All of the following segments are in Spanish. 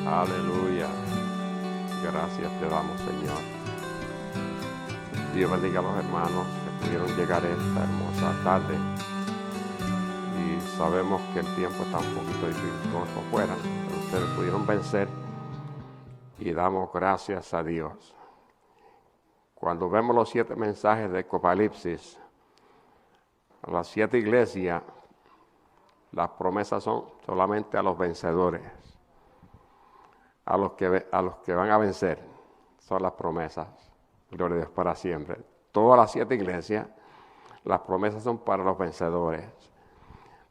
Aleluya. Gracias te damos, Señor. Dios bendiga a los hermanos que pudieron llegar esta hermosa tarde. Y sabemos que el tiempo está un poquito dificultoso afuera, pero ustedes pudieron vencer y damos gracias a Dios. Cuando vemos los 7 mensajes de Apocalipsis, a las 7 iglesias, las promesas son solamente a los vencedores. A los que van a vencer son las promesas. Gloria a Dios para siempre. Todas las 7 iglesias, las promesas son para los vencedores.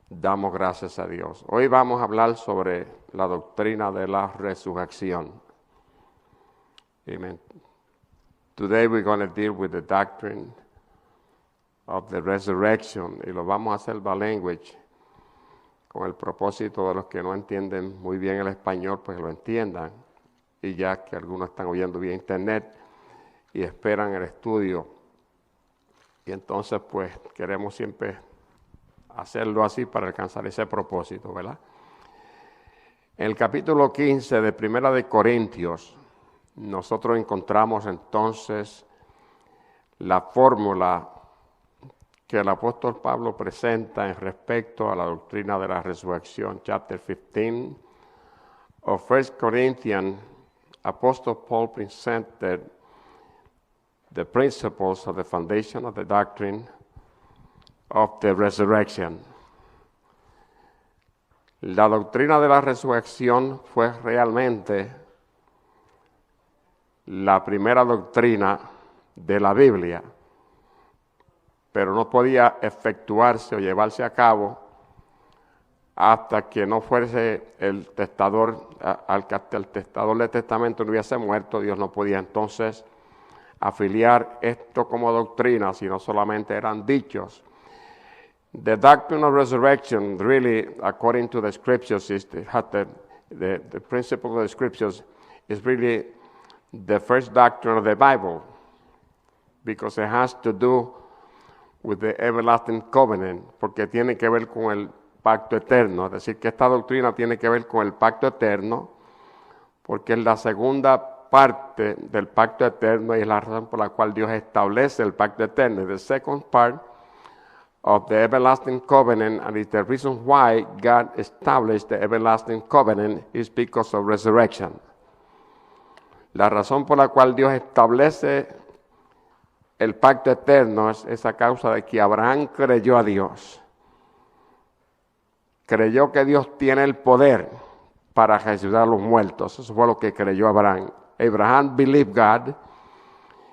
Damos gracias a Dios. Hoy vamos a hablar sobre la doctrina de la resurrección. Amen. Today we're going to deal with the doctrine of the resurrection. Y lo vamos a hacer by language, con el propósito de los que no entienden muy bien el español, pues lo entiendan. Y ya que algunos están oyendo vía internet y esperan el estudio. Y entonces pues queremos siempre hacerlo así para alcanzar ese propósito, ¿verdad? En el capítulo 15 de Primera de Corintios, nosotros encontramos entonces la fórmula que el apóstol Pablo presenta en respecto a la doctrina de la resurrección. Chapter 15 of 1 Corinthians, Apostle Paul presented the principles of the foundation of the doctrine of the resurrection. La doctrina de la resurrección fue realmente la primera doctrina de la Biblia, pero no podía efectuarse o llevarse a cabo hasta que no fuese el testador, hasta el testador del testamento no hubiese muerto. Dios no podía entonces afiliar esto como doctrina, sino solamente eran dichos. The doctrine of resurrection, really, according to the scriptures, the principle of the scriptures is really the first doctrine of the Bible, because it has to do with the everlasting covenant, porque tiene que ver con el pacto eterno. Es decir, que esta doctrina tiene que ver con el pacto eterno, porque es la segunda parte del pacto eterno y es la razón por la cual Dios establece el pacto eterno. The second part of the everlasting covenant, and it's the reason why God established the everlasting covenant, is because of resurrection. La razón por la cual Dios establece el pacto eterno es a causa de que Abraham creyó a Dios. Creyó que Dios tiene el poder para resucitar a los muertos. Eso fue lo que creyó Abraham. Abraham believed God.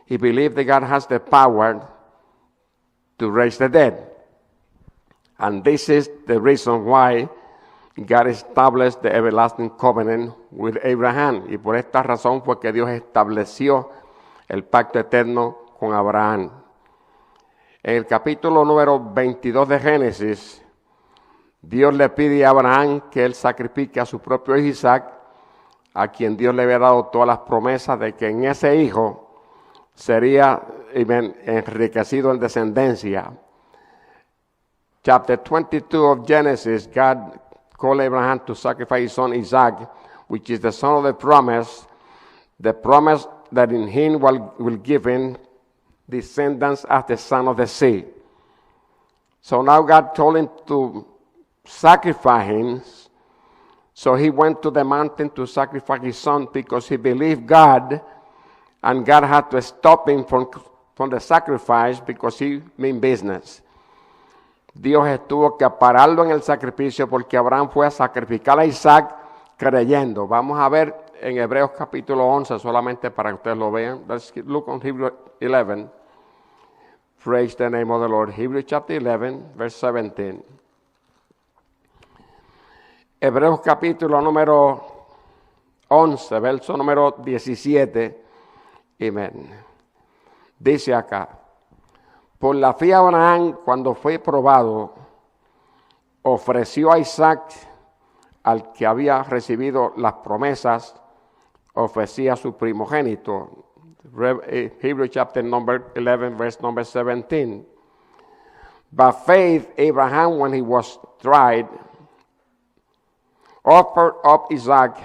He believed that God has the power to raise the dead. And this is the reason why God established the everlasting covenant with Abraham. Y por esta razón fue que Dios estableció el pacto eterno con Abraham. En el capítulo número 22 de Génesis, Dios le pide a Abraham que él sacrifique a su propio hijo Isaac, a quien Dios le había dado todas las promesas de que en ese hijo sería enriquecido en descendencia. Chapter 22 of Genesis, God called Abraham to sacrifice his son Isaac, which is the son of the promise that in him will give him descendants as the son of the sea. So now God told him to sacrifice him. So he went to the mountain to sacrifice his son because he believed God, and God had to stop him from the sacrifice because he meant business. Dios tuvo que pararlo en el sacrificio porque Abraham fue a sacrificar a Isaac creyendo. Vamos a ver en Hebreos capítulo 11 solamente para que ustedes lo vean. Let's look on Hebrews 11. Praise the name of the Lord. Hebrews chapter 11, verse 17. Hebreos capítulo número 11, verso número 17. Amén. Dice acá: por la fe Abraham, cuando fue probado, ofreció a Isaac, al que había recibido las promesas, ofrecía a su primogénito. Hebrews chapter number 11, verse number 17. By faith, Abraham, when he was tried, offered up Isaac.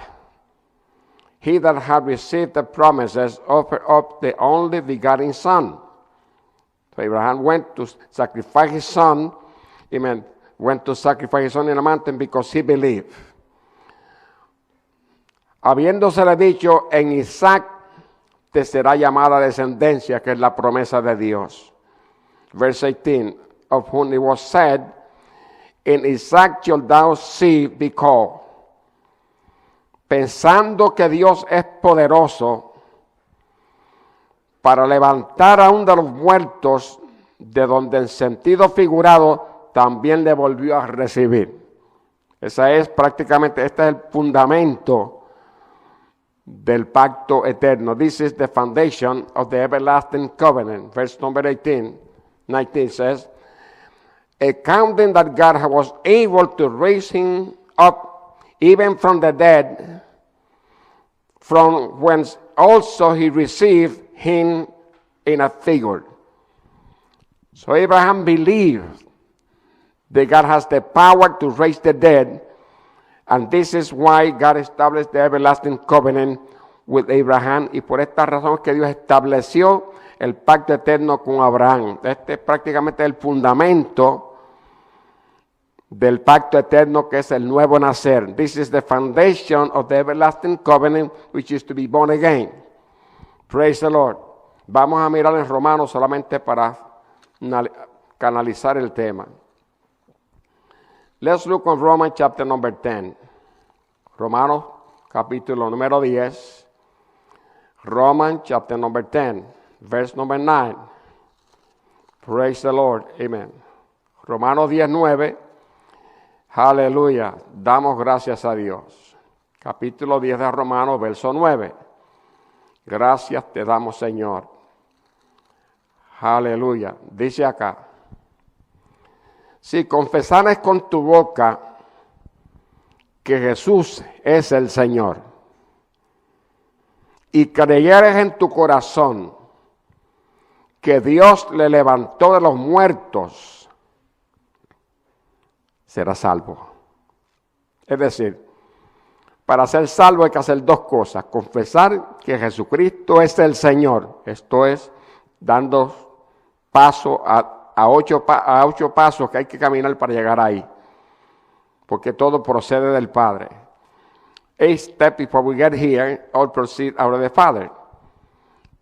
He that had received the promises offered up the only begotten son. So Abraham went to sacrifice his son. Amen. Went to sacrifice his son in a mountain because he believed. Habiéndosele dicho, en Isaac te será llamada descendencia, que es la promesa de Dios. Verse 18, of whom it was said, in Isaac shalt thou seed be called. Pensando que Dios es poderoso para levantar aún de los muertos, de donde en sentido figurado también le volvió a recibir. Este es el fundamento del pacto eterno. This is the foundation of the everlasting covenant. Verse number 19 says, accounting that God was able to raise him up even from the dead, from whence also he received him in a figure. So Abraham believed that God has the power to raise the dead, and this is why God established the everlasting covenant with Abraham, y por esta razón es que Dios estableció el pacto eterno con Abraham. Este es prácticamente el fundamento del pacto eterno, que es el nuevo nacer. This is the foundation of the everlasting covenant, which is to be born again. Praise the Lord. Vamos a mirar en Romanos solamente para canalizar el tema. Let's look at Romans chapter number 10. Romanos capítulo número 10. Romans chapter number 10, verse number 9. Praise the Lord. Amen. Romanos 10:9. Aleluya. Damos gracias a Dios. Capítulo 10 de Romanos, verso 9. Gracias te damos, Señor. Aleluya. Dice acá: si confesares con tu boca que Jesús es el Señor, y creyeres en tu corazón que Dios le levantó de los muertos, serás salvo. Es decir, para ser salvo hay que hacer dos cosas: confesar que Jesucristo es el Señor, esto es, dando paso a ocho pasos que hay que caminar para llegar ahí, porque todo procede del Padre. 8 steps before we get here, all proceed out of the Father.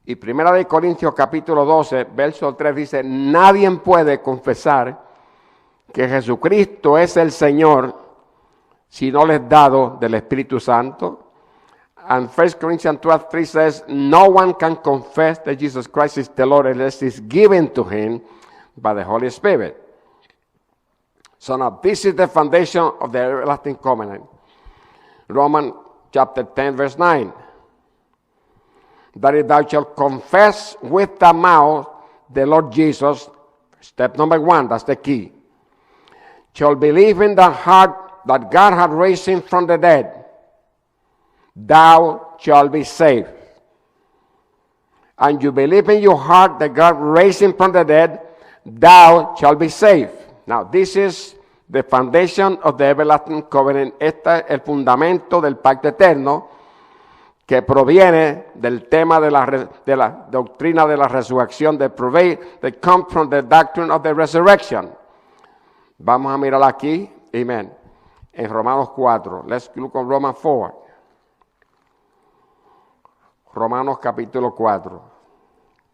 Y 1 Corintios capítulo 12, verso 3 dice, nadie puede confesar que Jesucristo es el Señor si no les es dado del Espíritu Santo. And 1 Corinthians 12:3 says, no one can confess that Jesus Christ is the Lord unless it's given to him by the Holy Spirit. So now this is the foundation of the everlasting covenant. Romans chapter 10 verse 9. That if thou shalt confess with the mouth the Lord Jesus, step number 1, that's the key, shall believe in the heart that God had raised him from the dead, thou shalt be saved. And you believe in your heart that God raised him from the dead, thou shalt be saved. Now this is the foundation of the everlasting covenant. Este es el fundamento del pacto eterno, que proviene del tema de la doctrina de la resurrección, that come from the doctrine of the resurrection. Vamos a mirar aquí, amen, en Romanos 4. Let's look at Romans 4. Romanos capítulo 4.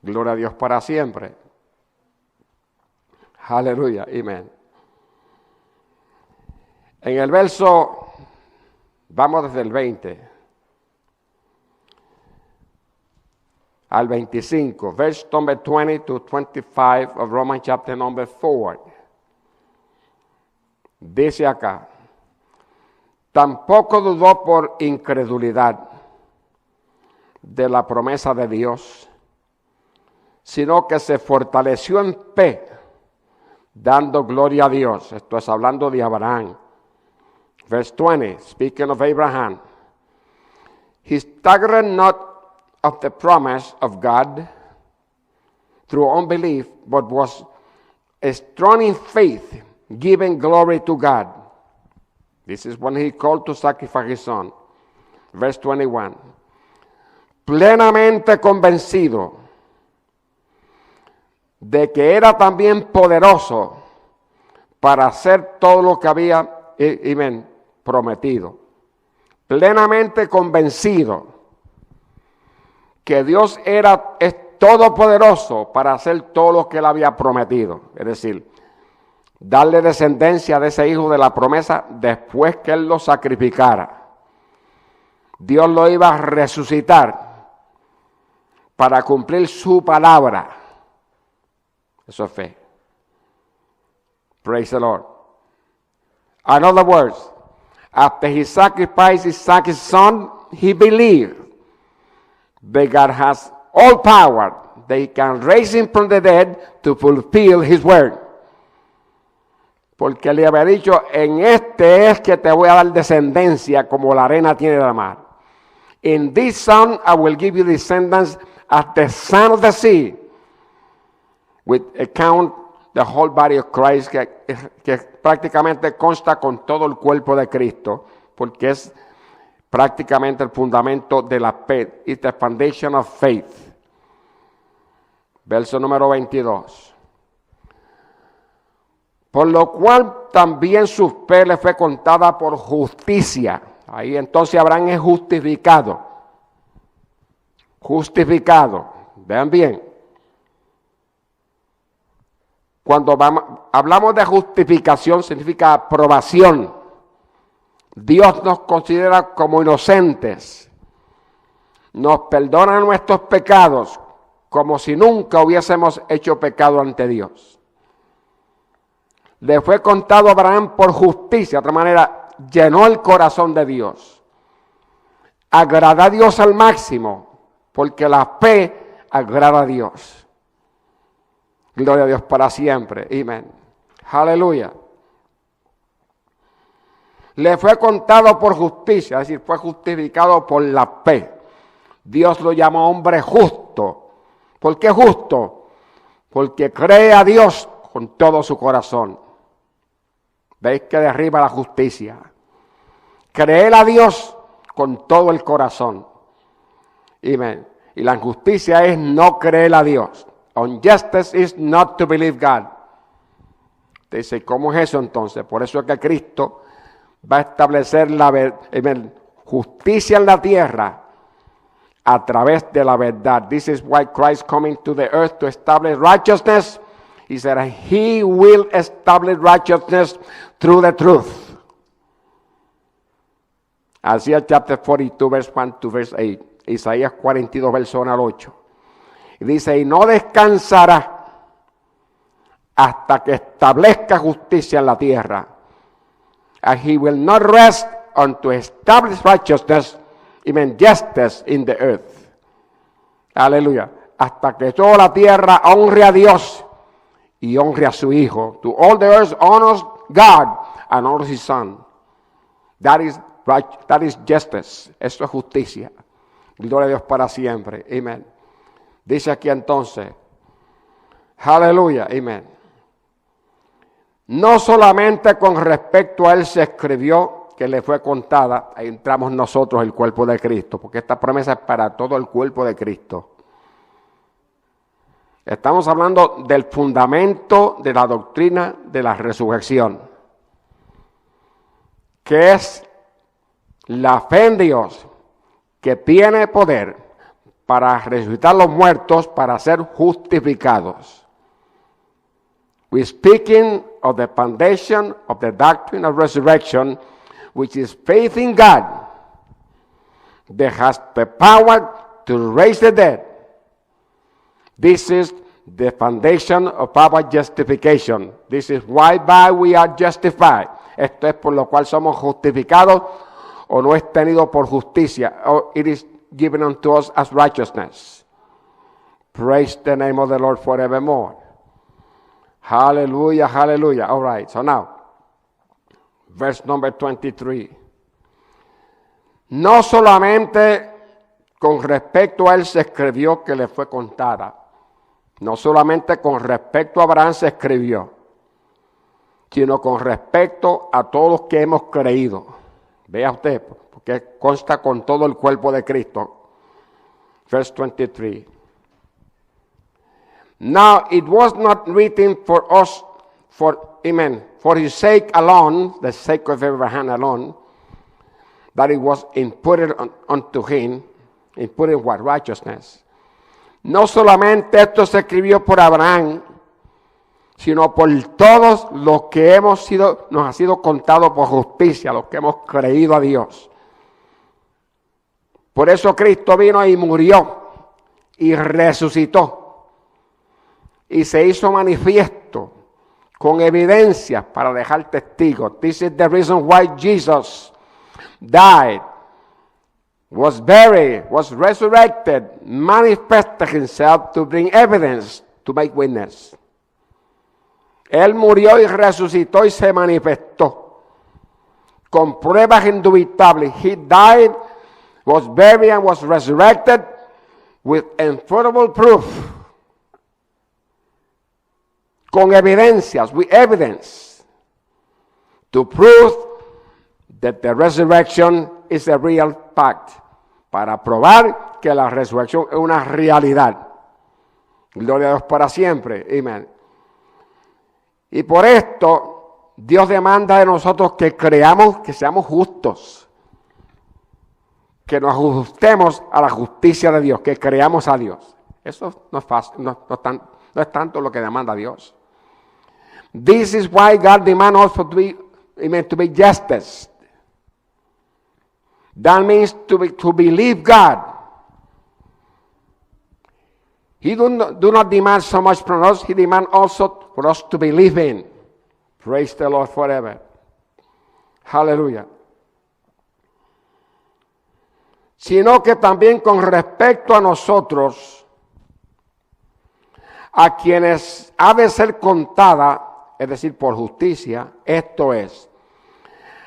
Gloria a Dios para siempre. Aleluya, amén. En el verso, vamos desde el 20 al 25, verse number 20 to 25 of Romans chapter number 4. Dice acá, tampoco dudó por incredulidad de la promesa de Dios, sino que se fortaleció en fe, dando gloria a Dios. Esto es hablando de Abraham. Verse 20, speaking of Abraham, he staggered not of the promise of God through unbelief, but was strong in faith, giving glory to God. This is when he called to sacrifice his son. Verse 21. Plenamente convencido de que era también poderoso para hacer todo lo que había prometido. Plenamente convencido que Dios es todopoderoso para hacer todo lo que él había prometido. Es decir, darle descendencia de ese hijo de la promesa después que él lo sacrificara. Dios lo iba a resucitar para cumplir su palabra. Eso es fe. Praise the Lord. In other words, after he sacrificed his son, he believed that God has all power, that he can raise him from the dead to fulfill his word. Porque le había dicho, en este es que te voy a dar descendencia como la arena tiene la mar. In this son I will give you descendants as the sand of the sea. With account the whole body of Christ, que prácticamente consta con todo el cuerpo de Cristo, porque es prácticamente el fundamento de la fe. It's the foundation of faith. Verso número 22. Por lo cual también su fe le fue contada por justicia. Ahí entonces Abraham es justificado. Justificado. Vean bien. Cuando hablamos de justificación significa aprobación. Dios nos considera como inocentes. Nos perdona nuestros pecados como si nunca hubiésemos hecho pecado ante Dios. Le fue contado a Abraham por justicia, de otra manera, llenó el corazón de Dios. Agrada a Dios al máximo, porque la fe agrada a Dios. Gloria a Dios para siempre. Amén. Aleluya. Le fue contado por justicia, es decir, fue justificado por la fe. Dios lo llamó hombre justo. ¿Por qué justo? Porque cree a Dios con todo su corazón. ¿Veis que derriba la justicia? Creer a Dios con todo el corazón. Amén. Y la injusticia es no creer a Dios. Injustice is not to believe God. Dice, ¿cómo es eso entonces? Por eso es que Cristo va a establecer la justicia en la tierra a través de la verdad. This is why Christ coming to the earth to establish righteousness. He said, he will establish righteousness through the truth. Isaiah chapter 42, verse 1 to verse 8. Isaías 42, verso 1 al 8. Y dice, y no descansará hasta que establezca justicia en la tierra. And he will not rest unto establish righteousness, even justice in the earth. Aleluya. Hasta que toda la tierra honre a Dios y honre a su Hijo. To all the earth honors God and honors his Son. That is right, that is justice. Eso es justicia. Gloria a Dios para siempre. Amén. Dice aquí entonces, aleluya, amén. No solamente con respecto a él se escribió que le fue contada, ahí entramos nosotros el cuerpo de Cristo, porque esta promesa es para todo el cuerpo de Cristo. Estamos hablando del fundamento de la doctrina de la resurrección, que es la fe en Dios, que tiene poder para resucitar los muertos, para ser justificados. We're speaking of the foundation of the doctrine of resurrection, which is faith in God that has the power to raise the dead. This is the foundation of our justification. This is why by we are justified. Esto es por lo cual somos justificados o no es tenido por justicia. Or it is given unto us as righteousness. Praise the name of the Lord forevermore. Hallelujah, hallelujah. All right, so now, verse number 23. No solamente con respecto a él se escribió que le fue contada. No solamente con respecto a Abraham se escribió sino con respecto a todos los que hemos creído. Vea usted, porque consta con todo el cuerpo de Cristo. Verse 23. Now it was not written for us, for his sake alone, the sake of Abraham alone, that it was imputed unto him, imputed what? Righteousness. No solamente esto se escribió por Abraham, sino por todos los que nos ha sido contado por justicia, los que hemos creído a Dios. Por eso Cristo vino y murió y resucitó y se hizo manifiesto con evidencias para dejar testigos. This is the reason why Jesus died, was buried, was resurrected, manifested himself to bring evidence, to make witness. Él murió y resucitó y se manifestó con pruebas indubitables. He died, was buried and was resurrected with infallible proof. Con evidencias, with evidence, to prove that the resurrection is a real fact. Para probar que la resurrección es una realidad. Gloria a Dios para siempre. Amén. Y por esto, Dios demanda de nosotros que creamos, que seamos justos. Que nos ajustemos a la justicia de Dios, que creamos a Dios. Eso no es fácil, no es tanto lo que demanda Dios. This is why God demands also to be justice. That means to believe God. He do not demand so much from us, he demands also for us to believe in. Praise the Lord forever. Hallelujah. Sino que también con respecto a nosotros, a quienes ha de ser contada, es decir, por justicia, esto es,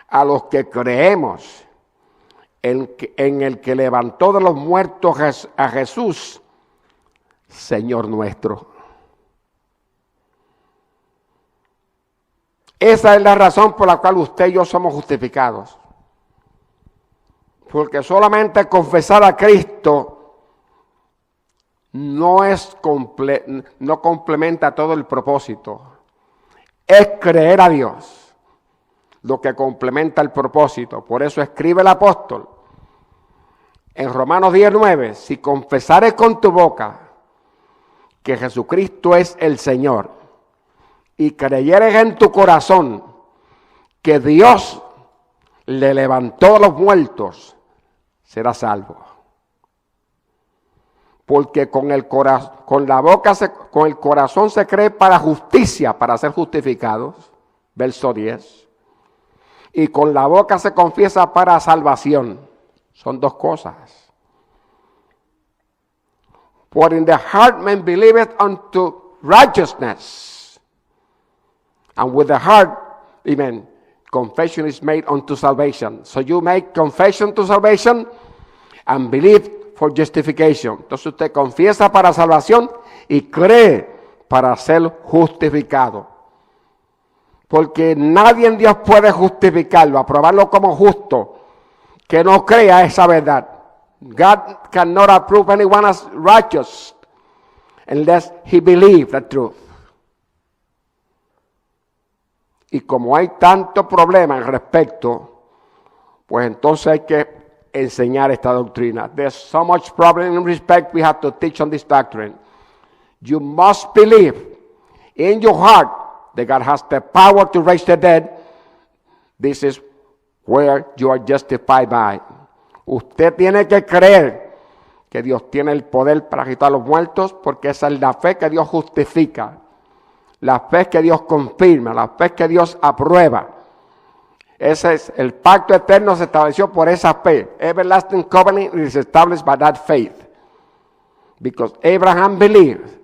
a los que creemos en el que levantó de los muertos a Jesús, Señor nuestro. Esa es la razón por la cual usted y yo somos justificados. Porque solamente confesar a Cristo no complementa todo el propósito. Es creer a Dios lo que complementa el propósito. Por eso escribe el apóstol en Romanos 10:9, si confesares con tu boca que Jesucristo es el Señor y creyeres en tu corazón que Dios le levantó a los muertos, serás salvo. Porque con el corazón se cree para justicia, para ser justificados, verso 10. Y con la boca se confiesa para salvación. Son dos cosas. For in the heart man believeth unto righteousness, and with the heart, amen, confession is made unto salvation. So you make confession to salvation and believe for justification. Entonces usted confiesa para salvación y cree para ser justificado. Porque nadie en Dios puede justificarlo, aprobarlo como justo, que no crea esa verdad. God cannot approve anyone as righteous unless he believes the truth. Y como hay tanto problema al respecto, pues entonces hay que enseñar esta doctrina. There's so much problem in respect we have to teach on this doctrine. You must believe in your heart that God has the power to raise the dead. This is where you are justified by. Usted tiene que creer que Dios tiene el poder para quitar a los muertos, porque esa es la fe que Dios justifica, la fe que Dios confirma, la fe que Dios aprueba. Ese es el pacto eterno, se estableció por esa fe. Everlasting covenant is established by that faith. Because Abraham believed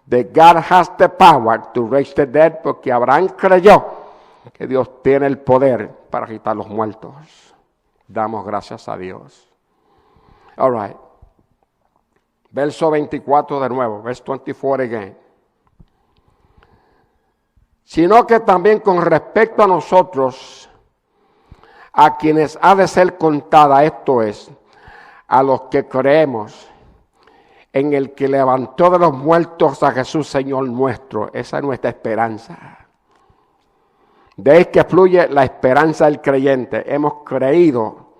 that God has the power to raise the dead, porque Abraham creyó que Dios tiene el poder para quitar los muertos. Damos gracias a Dios. All right. Verso 24 de nuevo. Verse 24 again. sino que también con respecto a nosotros, a quienes ha de ser contada, esto es, a los que creemos en el que levantó de los muertos a Jesús, Señor nuestro. Esa es nuestra esperanza. De ahí que fluye la esperanza del creyente. Hemos creído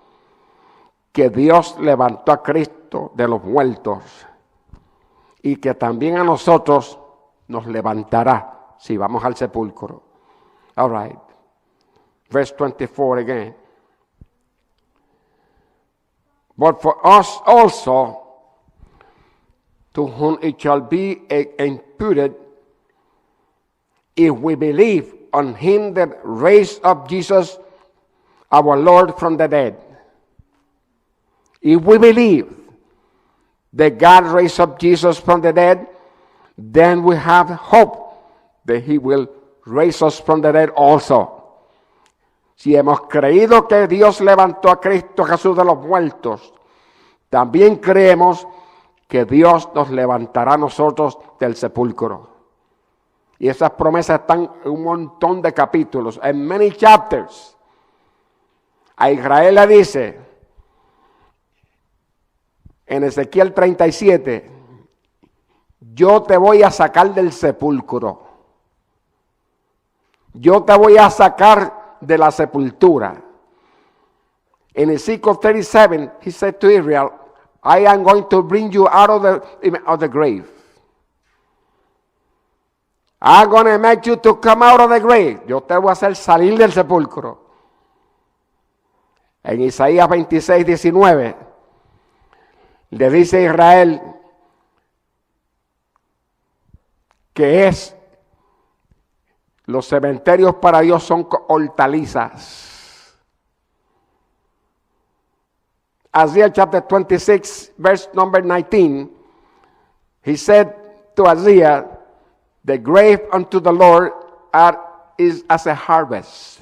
que Dios levantó a Cristo de los muertos y que también a nosotros nos levantará si vamos al sepulcro. All right. Verse 24 again. But for us also, to whom it shall be imputed, if we believe on him that raised up Jesus, our Lord, from the dead. If we believe that God raised up Jesus from the dead, then we have hope that he will raise us from the dead also. Si hemos creído que Dios levantó a Cristo Jesús de los muertos, también creemos que Dios nos levantará a nosotros del sepulcro. Y esas promesas están en un montón de capítulos, en many chapters. A Israel le dice, en Ezequiel 37, yo te voy a sacar del sepulcro. Yo te voy a sacar de la sepultura. En Ezekiel 37, he said to Israel, I am going to bring you out of the grave. I'm going to make you to come out of the grave. Yo te voy a hacer salir del sepulcro. En Isaías 26, 19, le dice a Israel que los cementerios para Dios son hortalizas. Isaiah chapter 26, verse number 19, he said to Isaiah, the grave unto the Lord is as a harvest.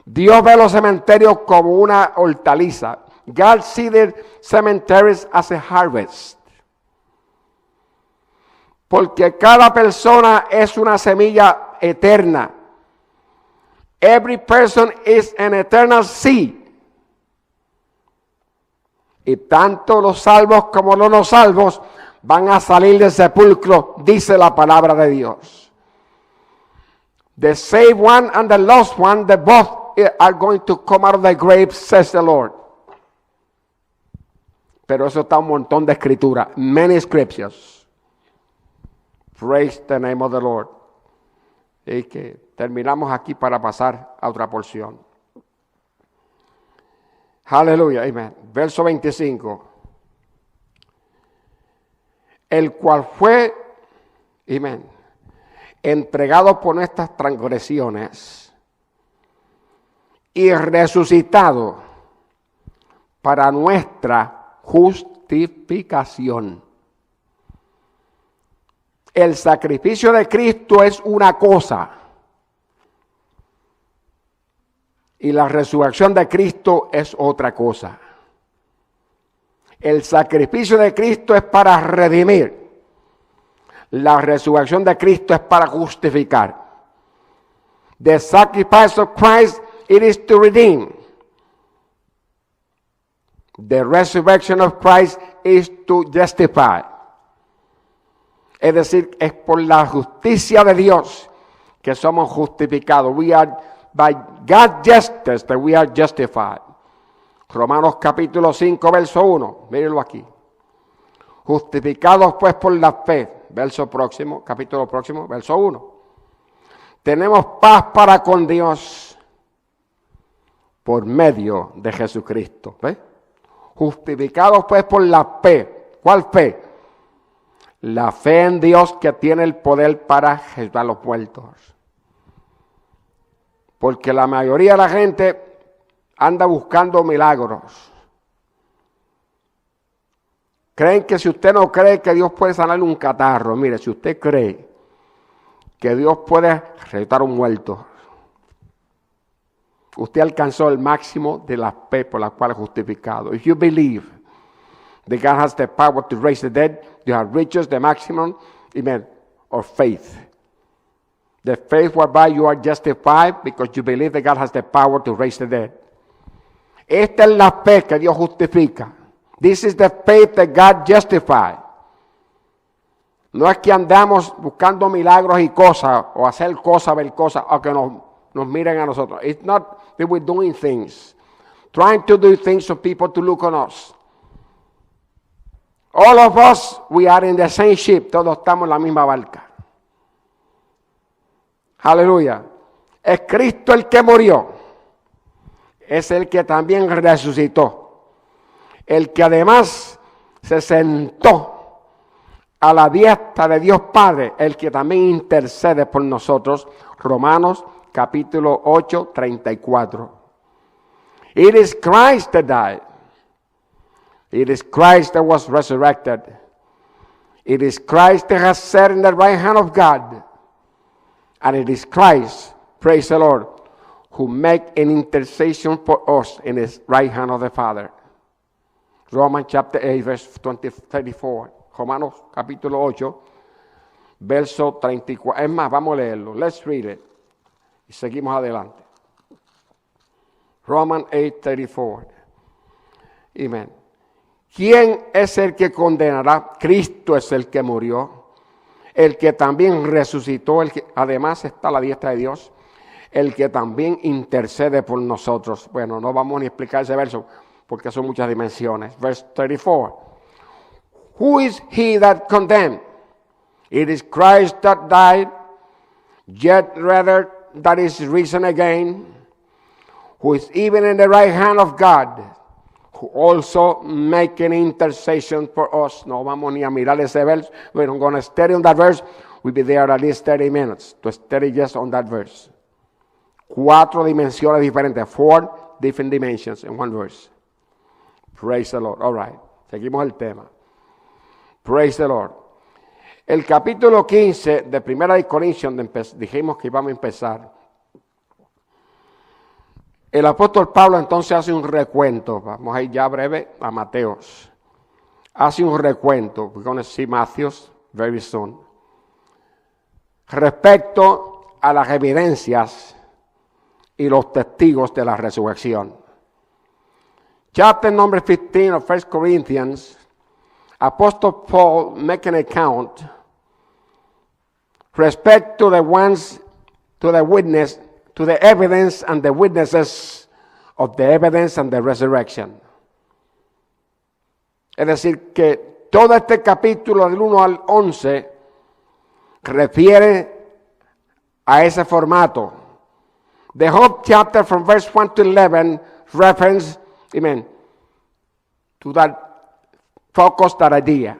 Dios ve los cementerios como una hortaliza. God sees the cemeteries as a harvest. Porque cada persona es una semilla eterna. Every person is an eternal seed. Y tanto los salvos como los no salvos van a salir del sepulcro, dice la palabra de Dios. The saved one and the lost one, they both are going to come out of the grave, says the Lord. Pero eso está un montón de escritura, many scriptures. Praise the name of the Lord. Y que terminamos aquí para pasar a otra porción. Aleluya, amén. Verso 25. El cual fue, amén, entregado por nuestras transgresiones y resucitado para nuestra justificación. El sacrificio de Cristo es una cosa y la resurrección de Cristo es otra cosa. El sacrificio de Cristo es para redimir. La resurrección de Cristo es para justificar. The sacrifice of Christ, it is to redeem. The resurrection of Christ is to justify. Es decir, es por la justicia de Dios que somos justificados. We are by God's justice that we are justified. Romanos capítulo 5, verso 1. Mírenlo aquí. Justificados pues por la fe. Verso próximo, capítulo próximo, verso 1. Tenemos paz para con Dios por medio de Jesucristo. ¿Ves? Justificados pues por la fe. ¿Cuál fe? La fe en Dios que tiene el poder para resucitar a los muertos. Porque la mayoría de la gente anda buscando milagros. Creen que si usted no cree que Dios puede sanarle un catarro, mire, si usted cree que Dios puede resucitar un muerto, usted alcanzó el máximo de la fe por la cual es justificado. If you believe that God has the power to raise the dead, you have reached the maximum, amen, of faith. The faith whereby you are justified because you believe that God has the power to raise the dead. Esta es la fe que Dios justifica. This is the faith that God justifies. No es que andamos buscando milagros y cosas, o hacer cosas, ver cosas, o que nos miren a nosotros. It's not that we're doing things, trying to do things for people to look on us. All of us, we are in the same ship. Todos estamos en la misma barca. Aleluya. Es Cristo el que murió. Es el que también resucitó. El que además se sentó a la diestra de Dios Padre, el que también intercede por nosotros. Romanos capítulo 8, 34. It is Christ that died. It is Christ that was resurrected. It is Christ that has sat in the right hand of God. And it is Christ, praise the Lord, who make an intercession for us in his right hand of the Father. Romans chapter 8, verse 34. Romanos capítulo 8, verso 34. Es más, vamos a leerlo. Let's read it. Y seguimos adelante. Romans 8, 34. Amén. ¿Quién es el que condenará? Cristo es el que murió, el que también resucitó, el que además está a la diestra de Dios, el que también intercede por nosotros. Bueno, no vamos ni a explicar ese verso porque son muchas dimensiones. Verse 34. Who is he that condemned? It is Christ that died, yet rather that is risen again, who is even in the right hand of God, who also make an intercession for us. No vamos ni a mirar ese verso. We're not going to study on that verse. We'll be there at least 30 minutes to study just on that verse. 4 dimensiones diferentes. 4 different dimensions in one verse. Praise the Lord. All right. Seguimos el tema. Praise the Lord. El capítulo 15 de 1 Corintios, dijimos que íbamos a empezar. El apóstol Pablo entonces hace un recuento. Vamos a ir ya breve a Mateos. Hace un recuento. We're going to see Matthews very soon. Respecto a las evidencias y los testigos de la resurrección. Chapter number 15 of 1 Corinthians, Apostle Paul make an account respect to the ones, to the witness, to the evidence and the witnesses of the evidence and the resurrection. Es decir, que todo este capítulo del 1 al 11 refiere a ese formato. The whole chapter from verse 1 to 11 reference, amen, to that focus, that idea.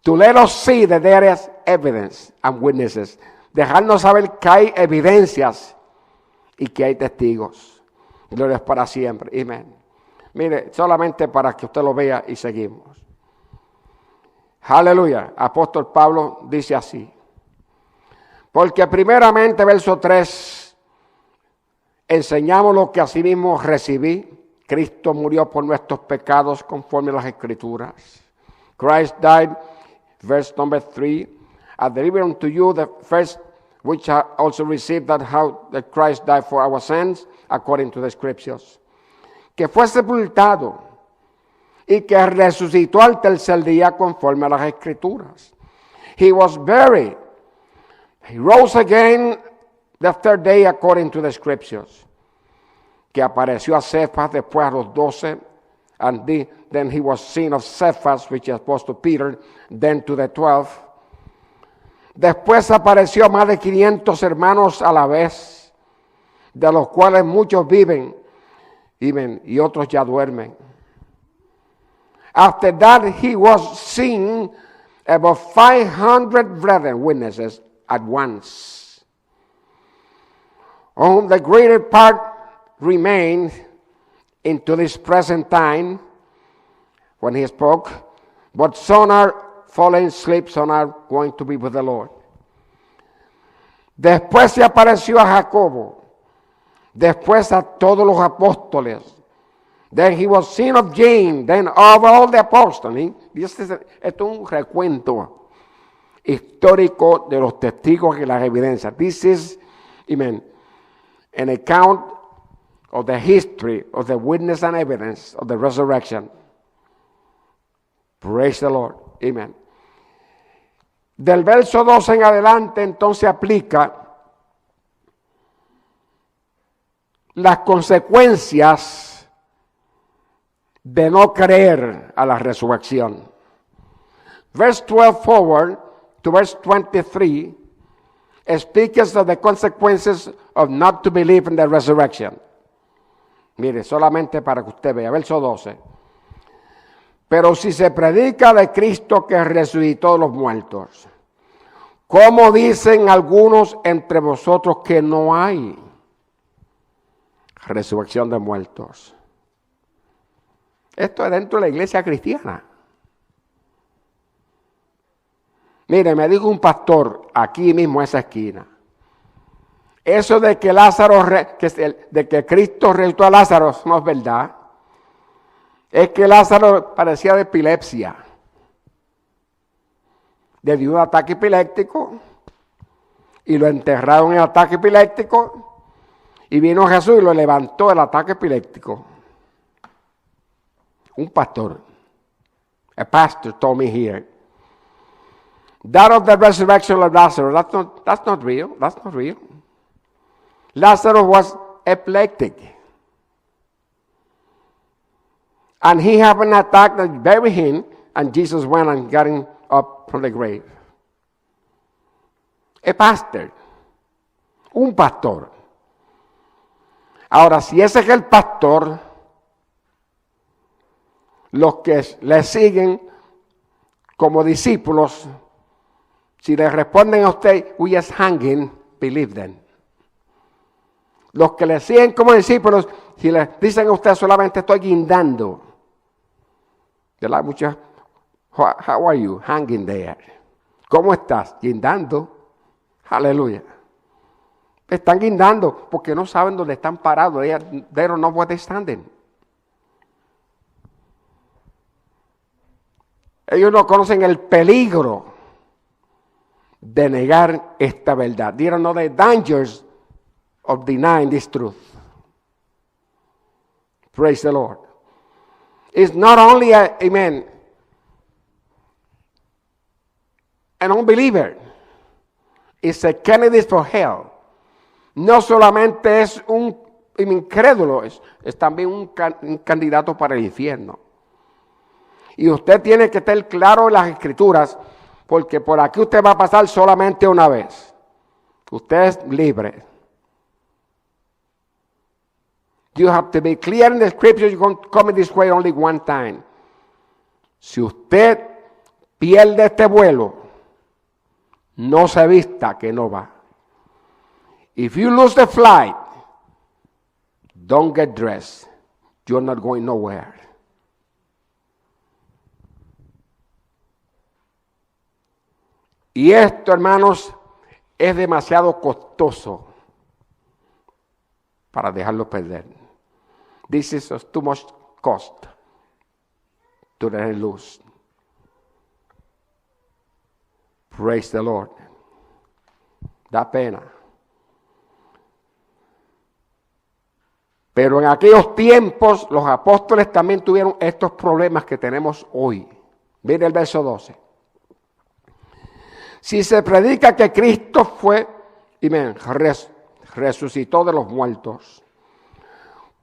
To let us see that there is evidence and witnesses. Dejarnos saber que hay evidencias y que hay testigos. Gloria es para siempre. Amén. Mire, solamente para que usted lo vea y seguimos. Aleluya. Apóstol Pablo dice así. Porque primeramente, verso 3, enseñamos lo que asimismo recibí. Cristo murió por nuestros pecados conforme a las Escrituras. Christ died, verse number 3, I deliver unto you the first which I also received, that how that Christ died for our sins, according to the Scriptures. Que fue sepultado y que resucitó al tercer día conforme a las Escrituras. He was buried. He rose again the third day according to the Scriptures. Que apareció a Cefas, después a los 12, and then he was seen of Cephas, which is Apostle Peter, then to the 12. Después apareció a más de 500 hermanos a la vez, de los cuales muchos viven y otros ya duermen. After that he was seen about 500 brethren, witnesses, at once, on the greater part remain into this present time when he spoke, but some are fallen asleep, some are going to be with the Lord. Después se apareció a Jacobo, después a todos los apóstoles. Then he was seen of James, then of all the apostles. Esto es un recuento. histórico de los testigos y las evidencias. This is, amen, an account of the history of the witness and evidence of the resurrection. Praise the Lord. Amen. Del verso 12 en adelante, entonces aplica las consecuencias de no creer a la resurrección. Verse 12 forward to verse 23 speaks of the consequences of not to believe in the resurrection. Mire, solamente para que usted vea, verso 12. Pero si se predica de Cristo que resucitó de los muertos, ¿cómo dicen algunos entre vosotros que no hay resurrección de muertos? Esto es dentro de la iglesia cristiana. Mire, me dijo un pastor aquí mismo en esa esquina. Eso de que de que Cristo resucitó a Lázaro no es verdad. Es que Lázaro padecía de epilepsia. Le dio un ataque epiléptico y lo enterraron en el ataque epiléptico y vino Jesús y lo levantó del ataque epiléptico. Un pastor. A pastor told me here. That of the resurrection of Lazarus, that's not real. That's not real. Lazarus was epileptic. And he had an attack that buried him, and Jesus went and got him up from the grave. A pastor. Un pastor. Ahora, si ese es el pastor, los que le siguen como discípulos, si le responden a usted, we just hanging, believe them. Los que le siguen como discípulos, si le dicen a usted solamente estoy guindando. ¿Verdad? Muchas, how are you? Hanging there. ¿Cómo estás? Guindando. Aleluya. Están guindando porque no saben dónde están parados. They don't know what they're standing. Ellos no conocen el peligro de negar esta verdad. They don't know the dangers of denying this truth. Praise the Lord. It's not only an unbeliever. It's a candidate for hell. No solamente es un incrédulo, es también un candidato para el infierno. Y usted tiene que estar claro en las Escrituras, porque por aquí usted va a pasar solamente una vez. Usted es libre. You have to be clear in the Scriptures. You're going to come this way only one time. Si usted pierde este vuelo, no se vista que no va. If you lose the flight, don't get dressed. You're not going nowhere. Y esto, hermanos, es demasiado costoso para dejarlo perder. This is too much cost to let it lose. Praise the Lord. Da pena. Pero en aquellos tiempos los apóstoles también tuvieron estos problemas que tenemos hoy. Mire el verso 12. Si se predica que Cristo fue, resucitó de los muertos,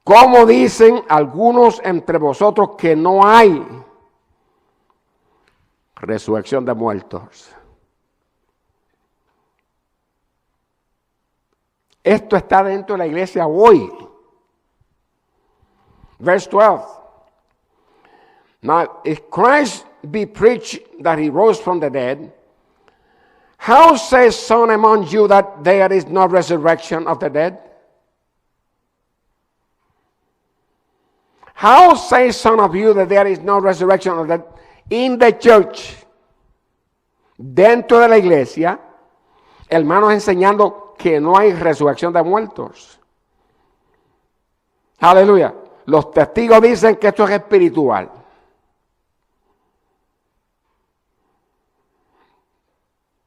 ¿cómo dicen algunos entre vosotros que no hay resurrección de muertos? Esto está dentro de la iglesia hoy. Verse 12. Now, if Christ be preached that he rose from the dead, how says some among you that there is no resurrection of the dead? How say some of you that there is no resurrection of the dead in the church? Dentro de la iglesia, hermanos enseñando que no hay resurrección de muertos. Aleluya. Los testigos dicen que esto es espiritual.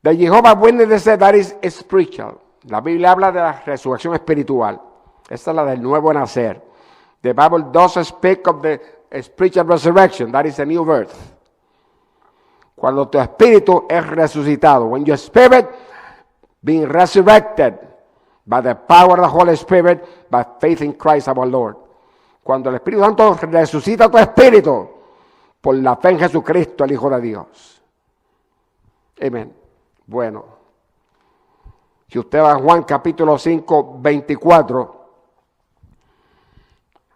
The Jehovah's Witnesses said that is spiritual. La Biblia habla de la resurrección espiritual. Esta es la del nuevo nacer. The Bible does speak of the spiritual resurrection. That is a new birth. Cuando tu espíritu es resucitado. When your spirit being resurrected by the power of the Holy Spirit, by faith in Christ our Lord. Cuando el Espíritu Santo resucita tu espíritu por la fe en Jesucristo, el Hijo de Dios. Amén. Bueno, si usted va a Juan capítulo 5, 24,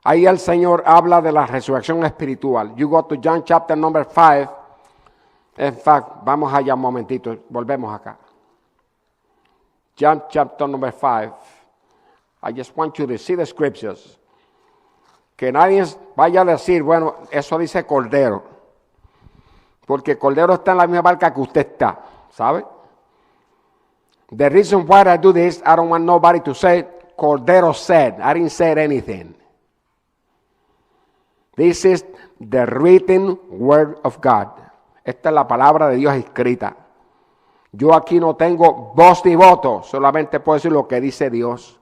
ahí el Señor habla de la resurrección espiritual. You go to John chapter number 5. In fact, vamos allá un momentito, volvemos acá. John chapter number 5. I just want you to see the scriptures. Que nadie vaya a decir, bueno, eso dice Cordero. Porque Cordero está en la misma barca que usted está, ¿sabe? The reason why I do this, I don't want nobody to say, Cordero said. I didn't say anything. This is the written word of God. Esta es la palabra de Dios escrita. Yo aquí no tengo voz ni voto, solamente puedo decir lo que dice Dios,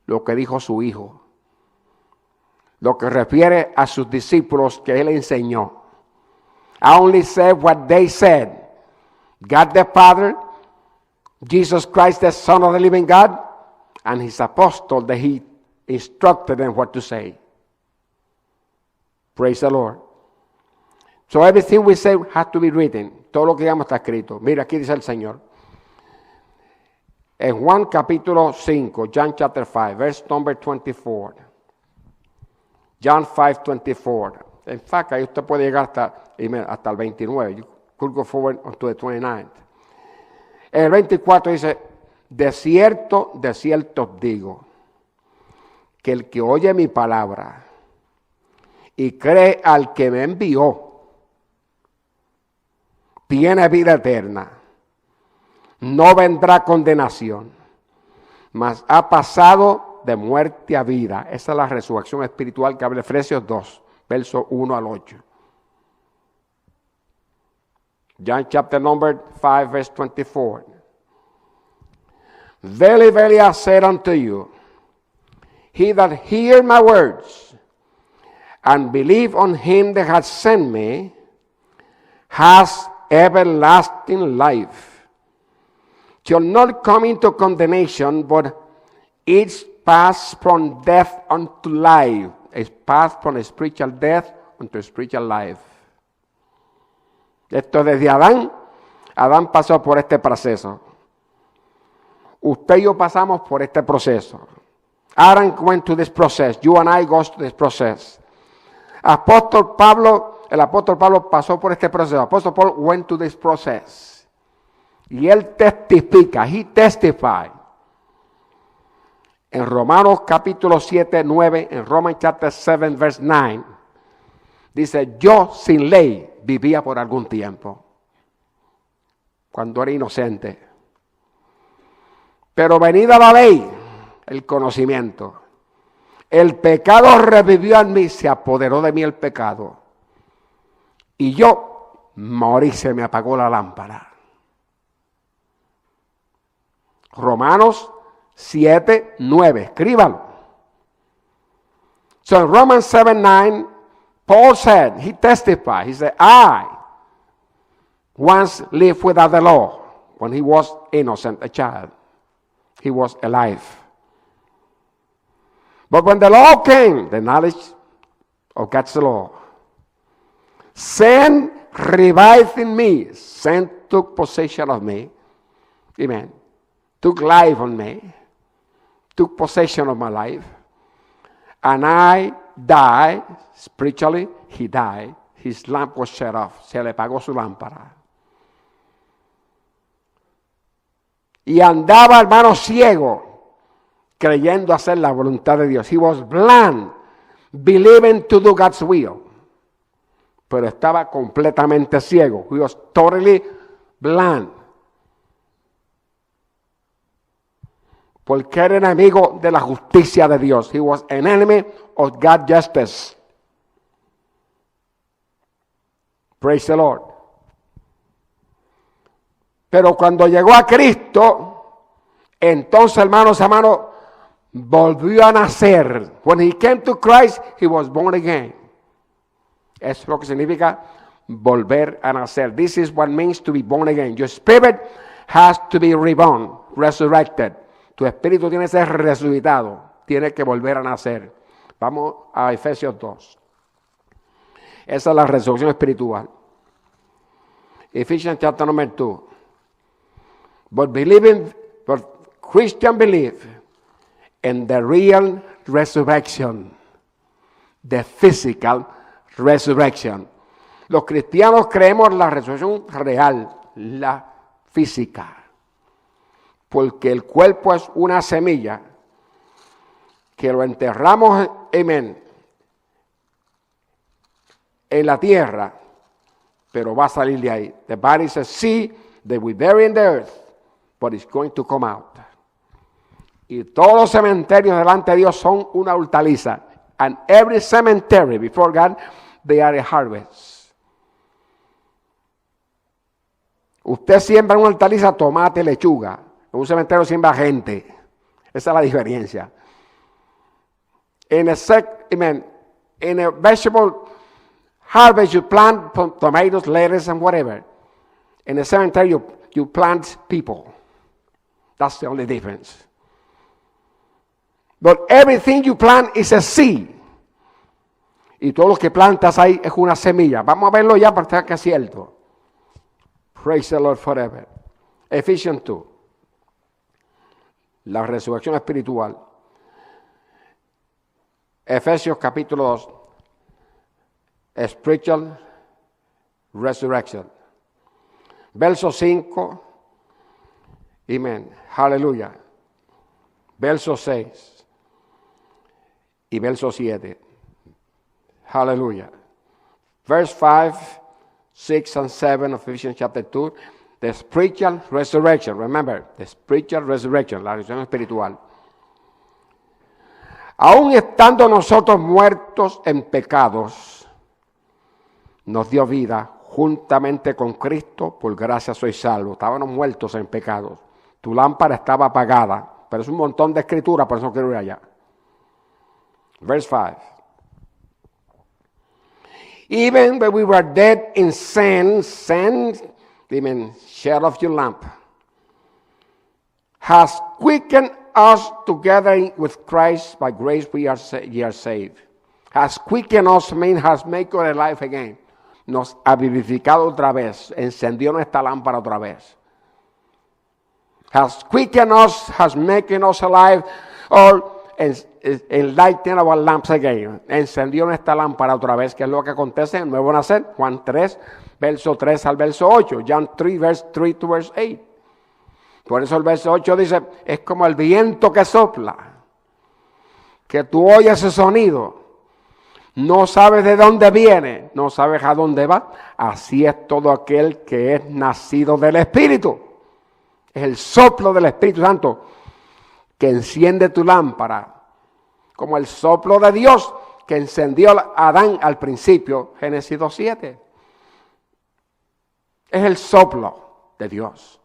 lo que dijo su Hijo, lo que refiere a sus discípulos que Él enseñó. I only said what they said. God the Father, Jesus Christ the Son of the living God, and His apostle that He instructed them what to say. Praise the Lord. So everything we say has to be written. Todo lo que digamos está escrito. Mira, aquí dice el Señor. En Juan capítulo 5, John chapter 5, verse number 24. John 5, 24. En fact, ahí usted puede llegar hasta el 29. You could go forward to the 29th. En el 24 dice, de cierto os digo, que el que oye mi palabra y cree al que me envió, tiene vida eterna, no vendrá condenación, mas ha pasado de muerte a vida. Esa es la resurrección espiritual que habla Efesios 2, versos 1 al 8. John chapter number 5, verse 24. Verily, verily, I said unto you, he that hear my words, and believe on him that hath sent me, has everlasting life, shall not come into condemnation, but it's passed from death unto life. It's passed from spiritual death unto spiritual life. Esto desde Adán. Adán pasó por este proceso. Usted y yo pasamos por este proceso. Adam went to this process. You and I go to this process. El apóstol Pablo pasó por este proceso. Apóstol Paul went to this process. Y él testifica. He testified. En Romanos capítulo 7, 9, en Romans chapter 7, verse 9, dice, yo sin ley vivía por algún tiempo, cuando era inocente. Pero venida la ley, el conocimiento, el pecado revivió en mí, se apoderó de mí el pecado. Y yo morí, se me apagó la lámpara. Romanos 7, 9, escríbalo. So in Romans 7, 9, Paul said, he testified, he said, I once lived without the law when he was innocent, a child. He was alive. But when the law came, the knowledge of God's law, sin revived in me, sin took possession of me, amen, took life on me, took possession of my life, and I died, spiritually, he died, his lamp was shut off, se le apagó su lámpara. Y andaba, hermano, ciego, creyendo hacer la voluntad de Dios. He was blind, believing to do God's will. Pero estaba completamente ciego. He was totally blind. Porque era enemigo de la justicia de Dios. He was an enemy of God's justice. Praise the Lord. Pero cuando llegó a Cristo, entonces, hermanos, volvió a nacer. When he came to Christ, he was born again. Eso es lo que significa volver a nacer. This is what means to be born again. Your spirit has to be reborn, resurrected. Tu espíritu tiene que ser resucitado, tiene que volver a nacer. Vamos a Efesios 2. Esa es la resurrección espiritual. Ephesians chapter number 2. But Christian believe in the real resurrection, the physical resurrection. Los cristianos creemos en la resurrección real, la física, porque el cuerpo es una semilla que lo enterramos, amén, en la tierra, pero va a salir de ahí. The body is a seed that we bury in the earth, but it's going to come out. Y todos los cementerios delante de Dios son una hortaliza. And every cemetery before God, they are a harvest. Usted siembra una hortaliza, tomate, lechuga. En un cementerio siembra gente. Esa es la diferencia. In a vegetable harvest, you plant tomatoes, lettuce, and whatever. In a cemetery, you plant people. That's the only difference. But everything you plant is a seed. Y todo lo que plantas ahí es una semilla. Vamos a verlo ya para que es cierto. Praise the Lord forever. Ephesians 2. La resurrección espiritual. Efesios capítulo 2. Spiritual resurrection. Verso 5. Amén. Aleluya. Verso 6. Y verso 7. Hallelujah. Verse 5, 6, and 7 of Ephesians chapter 2. The spiritual resurrection. Remember, the spiritual resurrection, la resurrección espiritual. Aún estando nosotros muertos en pecados, nos dio vida juntamente con Cristo, por gracia sois salvos. Estábamos muertos en pecados. Tu lámpara estaba apagada. Pero es un montón de escritura, por eso no quiero ir allá. Verse 5. Even when we were dead in sin, even share of your lamp, has quickened us together with Christ. By grace ye are saved. Has quickened us means has made us alive again. Nos ha vivificado otra vez, encendió nuestra lámpara otra vez. Has quickened us, has making us alive, or enlighten our lamps again. Encendió nuestra lámpara otra vez, que es lo que acontece en el nuevo nacer. Juan 3, verso 3 al verso 8. John 3, verse 3 to verse 8. Por eso el verso 8 dice, es como el viento que sopla, que tú oyes ese sonido, no sabes de dónde viene, no sabes a dónde va. Así es todo aquel que es nacido del Espíritu. Es el soplo del Espíritu Santo que enciende tu lámpara, como el soplo de Dios que encendió a Adán al principio, Génesis 2:7. Es el soplo de Dios,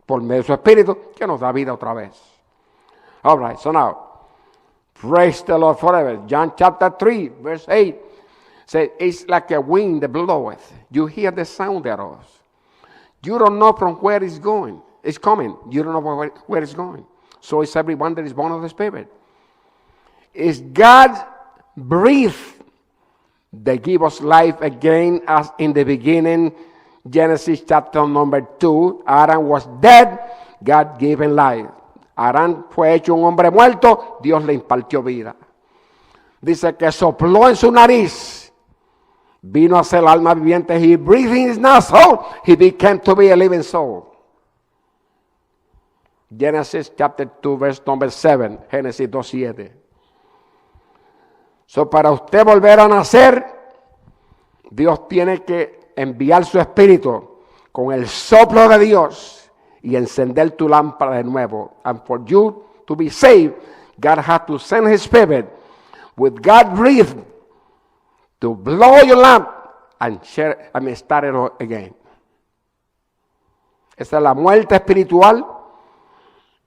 por medio de su Espíritu, que nos da vida otra vez. All right, so now, praise the Lord forever. John chapter 3, verse 8, says, it's like a wind that bloweth. You hear the sound thereof. You don't know from where it's going. It's coming. You don't know where it's going. So is everyone that is born of the Spirit. Is God breathed that give us life again as in the beginning. Genesis chapter number 2. Adam was dead. God gave him life. Adán fue hecho un hombre muerto. Dios le impartió vida. Dice que sopló en su nariz. Vino a ser el alma viviente. He breathed in his nostril. He became to be a living soul. Genesis chapter 2, verse number 7. Génesis 2:7. So, para usted volver a nacer, Dios tiene que enviar su espíritu con el soplo de Dios y encender tu lámpara de nuevo. And for you to be saved, God had to send his spirit with God breath to blow your lamp and start it again. Esa es la muerte espiritual.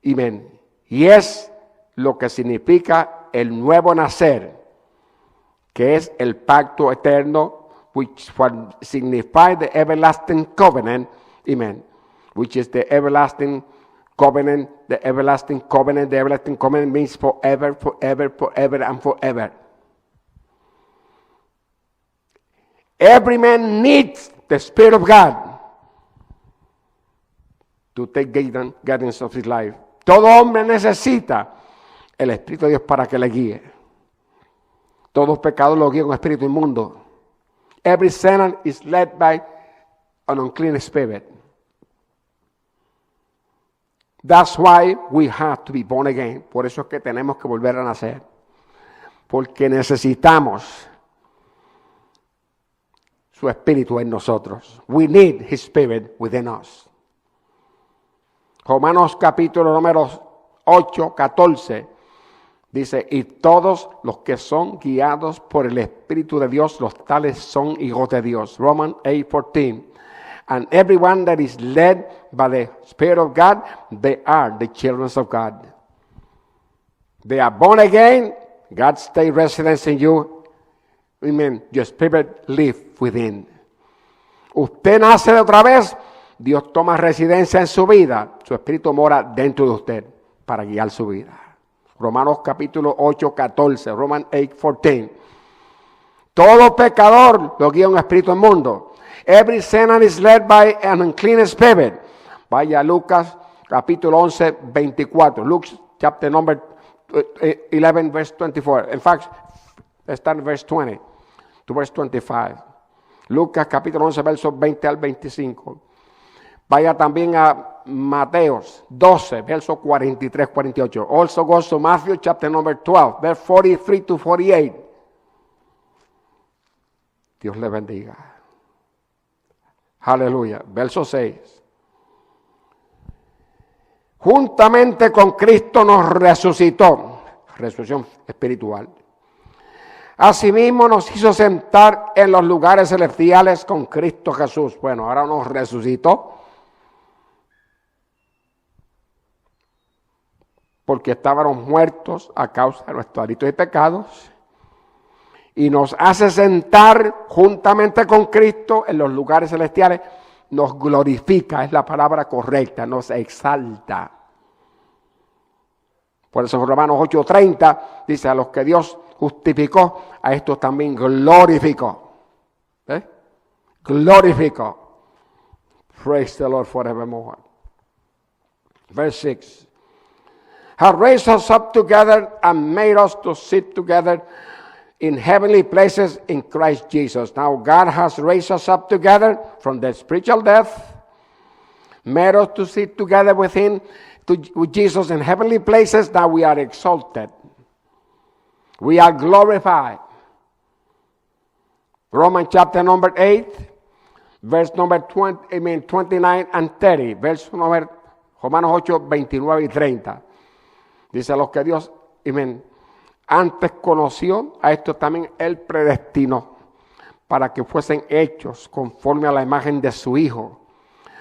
Amén. Y es lo que significa el nuevo nacer, que es el pacto eterno, which signifies the everlasting covenant. Amen. Which is the everlasting covenant. The everlasting covenant. The everlasting covenant means forever, forever, forever, and forever. Every man needs the Spirit of God to take guidance of his life. Todo hombre necesita el Espíritu de Dios para que le guíe. Todo pecado lo guía un espíritu inmundo. Every sinner is led by an unclean spirit. That's why we have to be born again. Por eso es que tenemos que volver a nacer. Porque necesitamos su espíritu en nosotros. We need his spirit within us. Romanos capítulo número 8, 14, dice, y todos los que son guiados por el Espíritu de Dios, los tales son hijos de Dios. Romans 8, 14. And everyone that is led by the Spirit of God, they are the children of God. They are born again, God stays resident in you. Amen. Your spirit lives within. Usted nace de otra vez, Dios toma residencia en su vida, su espíritu mora dentro de usted para guiar su vida. Romanos capítulo 8, 14, Romans 8, 14. Todo pecador lo guía un espíritu inmundo. Every sinner is led by an unclean spirit. Vaya a Lucas capítulo 11, 24. Luke chapter number 11, verse 24. In fact, let's start in verse 20 to verse 25. Lucas capítulo 11, versos 20 al 25. Vaya también a Mateos 12, versos 43, 48. Also goes to Matthew chapter number 12, verse 43 to 48. Dios le bendiga. Aleluya. Verso 6. Juntamente con Cristo nos resucitó. Resurrección espiritual. Asimismo nos hizo sentar en los lugares celestiales con Cristo Jesús. Bueno, ahora nos resucitó. Porque estábamos muertos a causa de nuestros delitos y pecados. Y nos hace sentar juntamente con Cristo en los lugares celestiales. Nos glorifica, es la palabra correcta, nos exalta. Por eso en Romanos 8:30 dice, a los que Dios justificó, a estos también glorificó. Glorificó. Praise the Lord forevermore. Verse 6. Has raised us up together and made us to sit together in heavenly places in Christ Jesus. Now God has raised us up together from the spiritual death, made us to sit together with him, with Jesus in heavenly places. Now we are exalted. We are glorified. Romans chapter number 8, verse number 29 and 30. Verse number Romanos 8, 29 y 30. Dice a los que Dios, antes conoció, a estos también Él predestinó para que fuesen hechos conforme a la imagen de su Hijo,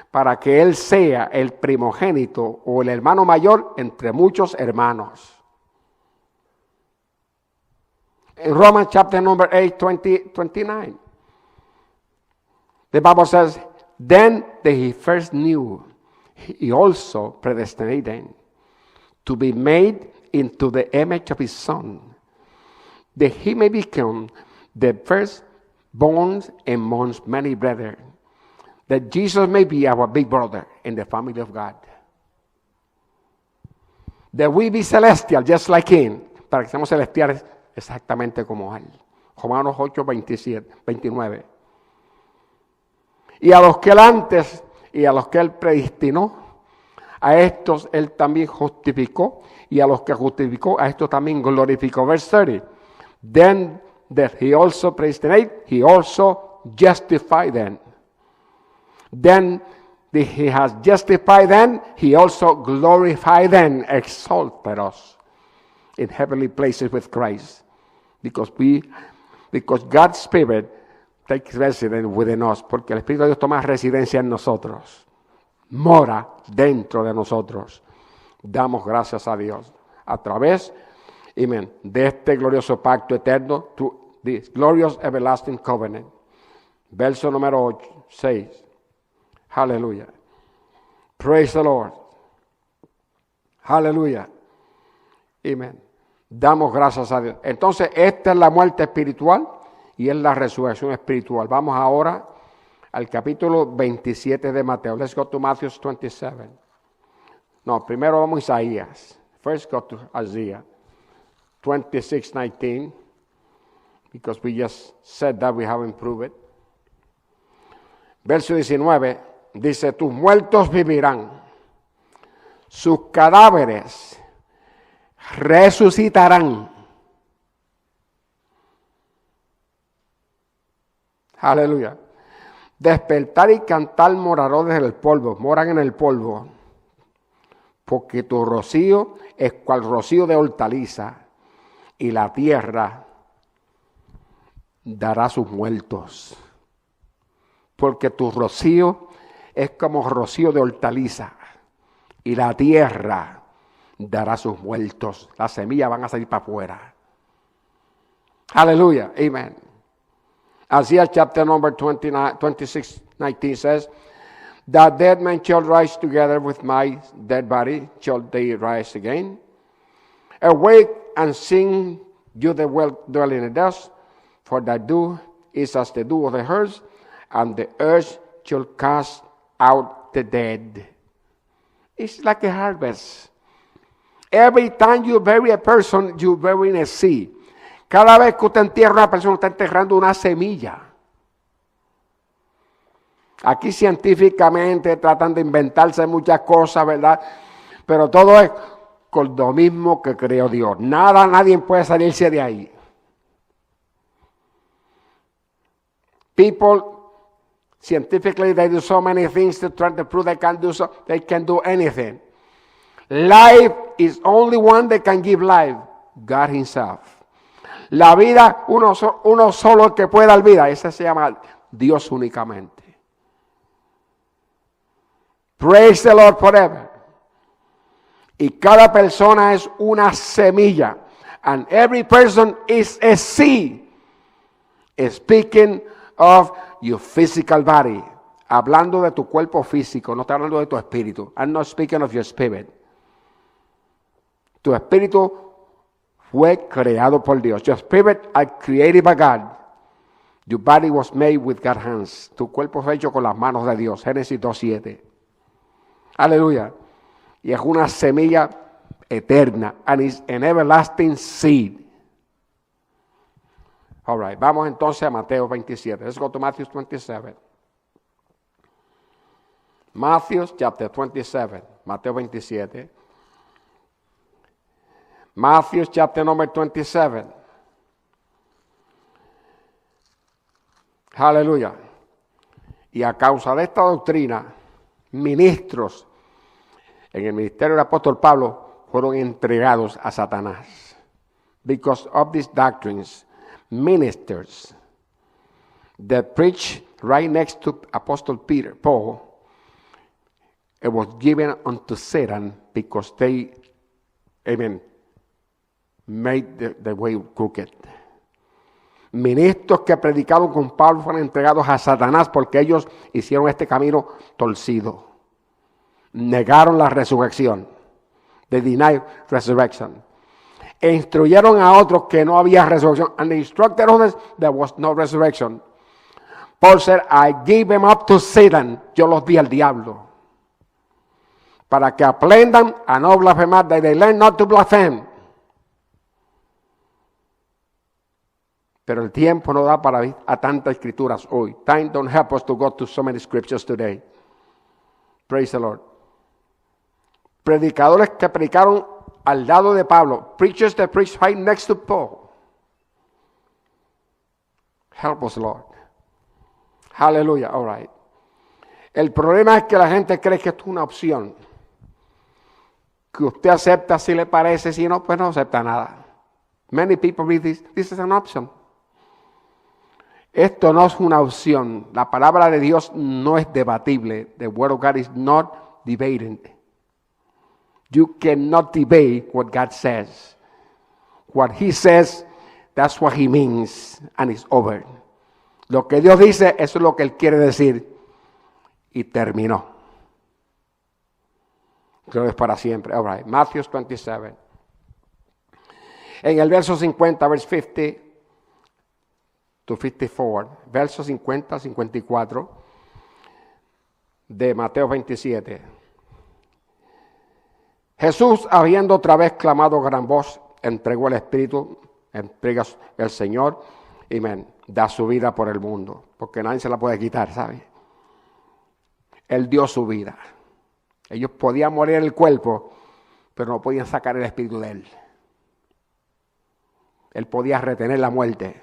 para que Él sea el primogénito o el hermano mayor entre muchos hermanos. In Romans chapter number 8, 29, the Bible says, then that he first knew, he also predestinated to be made into the image of his Son, that he may become the firstborn amongst many brethren, that Jesus may be our big brother in the family of God. That we be celestial, just like him, para que seamos celestiales exactamente como él. Romanos 8, 29. Y a los que él antes y a los que él predestinó, a estos él también justificó, y a los que justificó, a estos también glorificó. Verse 30. Then that he also predestinated, he also justified them. Then that he has justified them, he also glorified them, exalted us in heavenly places with Christ. Because God's Spirit takes residence within us, porque el Espíritu de Dios toma residencia en nosotros. mora dentro de nosotros. Damos gracias a Dios a través, amén, de este glorioso pacto eterno, this glorious everlasting covenant. Verso número 6. Aleluya. Praise the Lord. Aleluya. Amén. Damos gracias a Dios. Entonces, esta es la muerte espiritual y es la resurrección espiritual. Vamos ahora al capítulo 27 de Mateo. Let's go to Matthew 27. No, primero vamos a Isaías. First go to Isaiah 26:19. Because we just said that we haven't proved it. Verso 19 dice, tus muertos vivirán, sus cadáveres resucitarán. Aleluya. Despertar y cantar moraron desde el polvo, moran en el polvo, porque tu rocío es cual rocío de hortaliza, y la tierra dará sus muertos. Porque tu rocío es como rocío de hortaliza, y la tierra dará sus muertos. Las semillas van a salir para afuera. Aleluya, amen. Isaiah chapter number 26:19 says, the dead man shall rise together with my dead body, shall they rise again. Awake and sing, you that dwell in the dust, for the dew is as the dew of the earth, and the earth shall cast out the dead. It's like a harvest. Every time you bury a person, you bury in a seed. Cada vez que usted entierra a una persona, está enterrando una semilla. Aquí científicamente tratan de inventarse muchas cosas, ¿verdad? Pero todo es con lo mismo que creó Dios. Nadie puede salirse de ahí. People, scientifically, they do so many things to try to prove they can do anything. Life is only one that can give life, God Himself. La vida, uno solo el que puede dar vida, ese se llama Dios únicamente. Praise the Lord forever. Y cada persona es una semilla. And every person is a seed. Speaking of your physical body. Hablando de tu cuerpo físico, no estoy hablando de tu espíritu. I'm not speaking of your spirit. Tu espíritu fue creado por Dios. Your spirit is created by God. Your body was made with God's hands. Tu cuerpo fue hecho con las manos de Dios. Génesis 2:7. Aleluya. Y es una semilla eterna. And it's an everlasting seed. All right. Vamos entonces a Mateo 27. Let's go to Matthew 27. Matthew chapter 27. Mateo 27. Matthew chapter number 27. Aleluya. Y a causa de esta doctrina, ministros en el ministerio del apóstol Pablo fueron entregados a Satanás. Because of these doctrines, ministers that preach right next to Apostle Paul, it was given unto Satan because they, made the way crooked. Ministros que predicaron con Pablo fueron entregados a Satanás porque ellos hicieron este camino torcido. Negaron la resurrección. They denied resurrection. E instruyeron a otros que no había resurrección. And they instructed others there was no resurrection. Paul said, I gave them up to Satan. Yo los di al diablo. Para que aprendan a no blasfemar. They learn not to blaspheme. Pero el tiempo no da para ir a tantas escrituras hoy. Time don't help us to go to so many scriptures today. Praise the Lord. Predicadores que predicaron al lado de Pablo. Preachers that preach right next to Paul. Help us, Lord. Hallelujah. All right. El problema es que la gente cree que esto es una opción. Que usted acepta si le parece, si no, pues no acepta nada. Many people read this. This is an option. Esto no es una opción. La palabra de Dios no es debatible. The word of God is not debating. You cannot debate what God says. What He says, that's what He means, and it's over. Lo que Dios dice, eso es lo que Él quiere decir. Y terminó. Creo que es para siempre. All right. Matthew 27. En el verso 50, verse 50 to 54, verso 50, 54 de Mateo 27. Jesús, habiendo otra vez clamado a gran voz, entregó el Espíritu, entrega el Señor, y da su vida por el mundo, porque nadie se la puede quitar, ¿sabe? Él dio su vida. Ellos podían morir en el cuerpo, pero no podían sacar el Espíritu de Él. Él podía retener la muerte,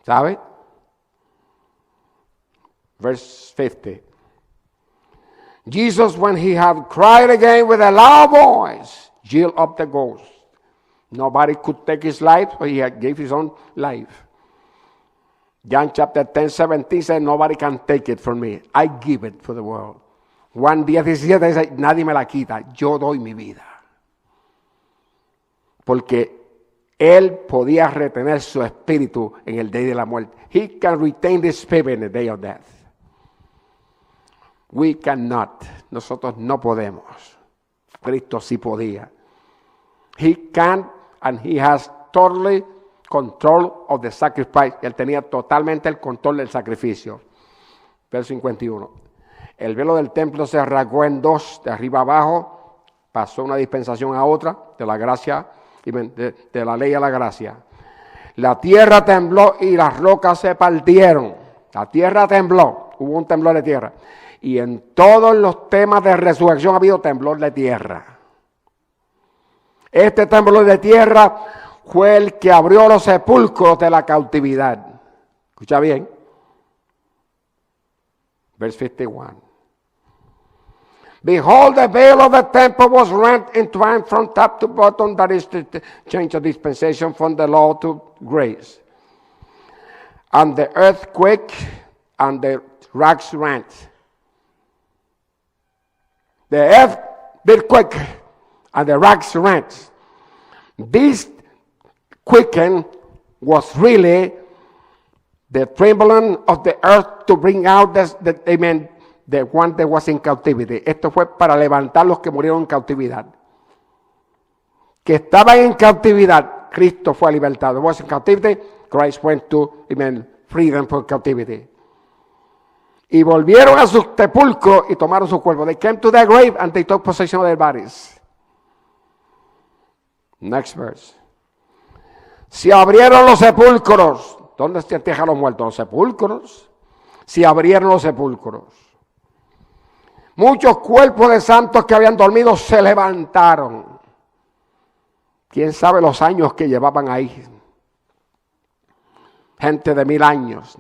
¿sabe? Verse 50. Jesus, when he had cried again with a loud voice, yielded up the ghost. Nobody could take his life, so he gave his own life. John chapter 10, 17 says, nobody can take it from me. I give it for the world. Juan 10, 17 dice, nadie me la quita, yo doy mi vida. Porque Él podía retener su espíritu en el día de la muerte. He can retain the spirit in the day of death. We cannot. Nosotros no podemos. Cristo sí podía. He can and he has totally control of the sacrifice. Él tenía totalmente el control del sacrificio. Verso 51. El velo del templo se rasgó en dos, de arriba abajo. Pasó una dispensación a otra, de la gracia, de la ley a la gracia. La tierra tembló y las rocas se partieron. La tierra tembló. Hubo un temblor de tierra. Y en todos los temas de resurrección ha habido temblor de tierra. Este temblor de tierra fue el que abrió los sepulcros de la cautividad. Escucha bien. Verse 51. Behold, the veil of the temple was rent in twain from top to bottom. That is the change of dispensation from the law to grace. And the earthquake and the rocks rent. The earthquake and the rocks rent. This quicken was really the trembling of the earth to bring out the one that was in captivity. Esto fue para levantar los que murieron en cautividad. Que estaban en cautividad, Cristo fue libertado. Was in captivity, Christ went to free them from captivity. Y volvieron a sus sepulcros y tomaron su cuerpo. They came to the grave and they took possession of their bodies. Next verse. Se abrieron los sepulcros. ¿Dónde se entierran los muertos? Los sepulcros. Se abrieron los sepulcros. Muchos cuerpos de santos que habían dormido se levantaron. ¿Quién sabe los años que llevaban ahí? Gente de 1000 años,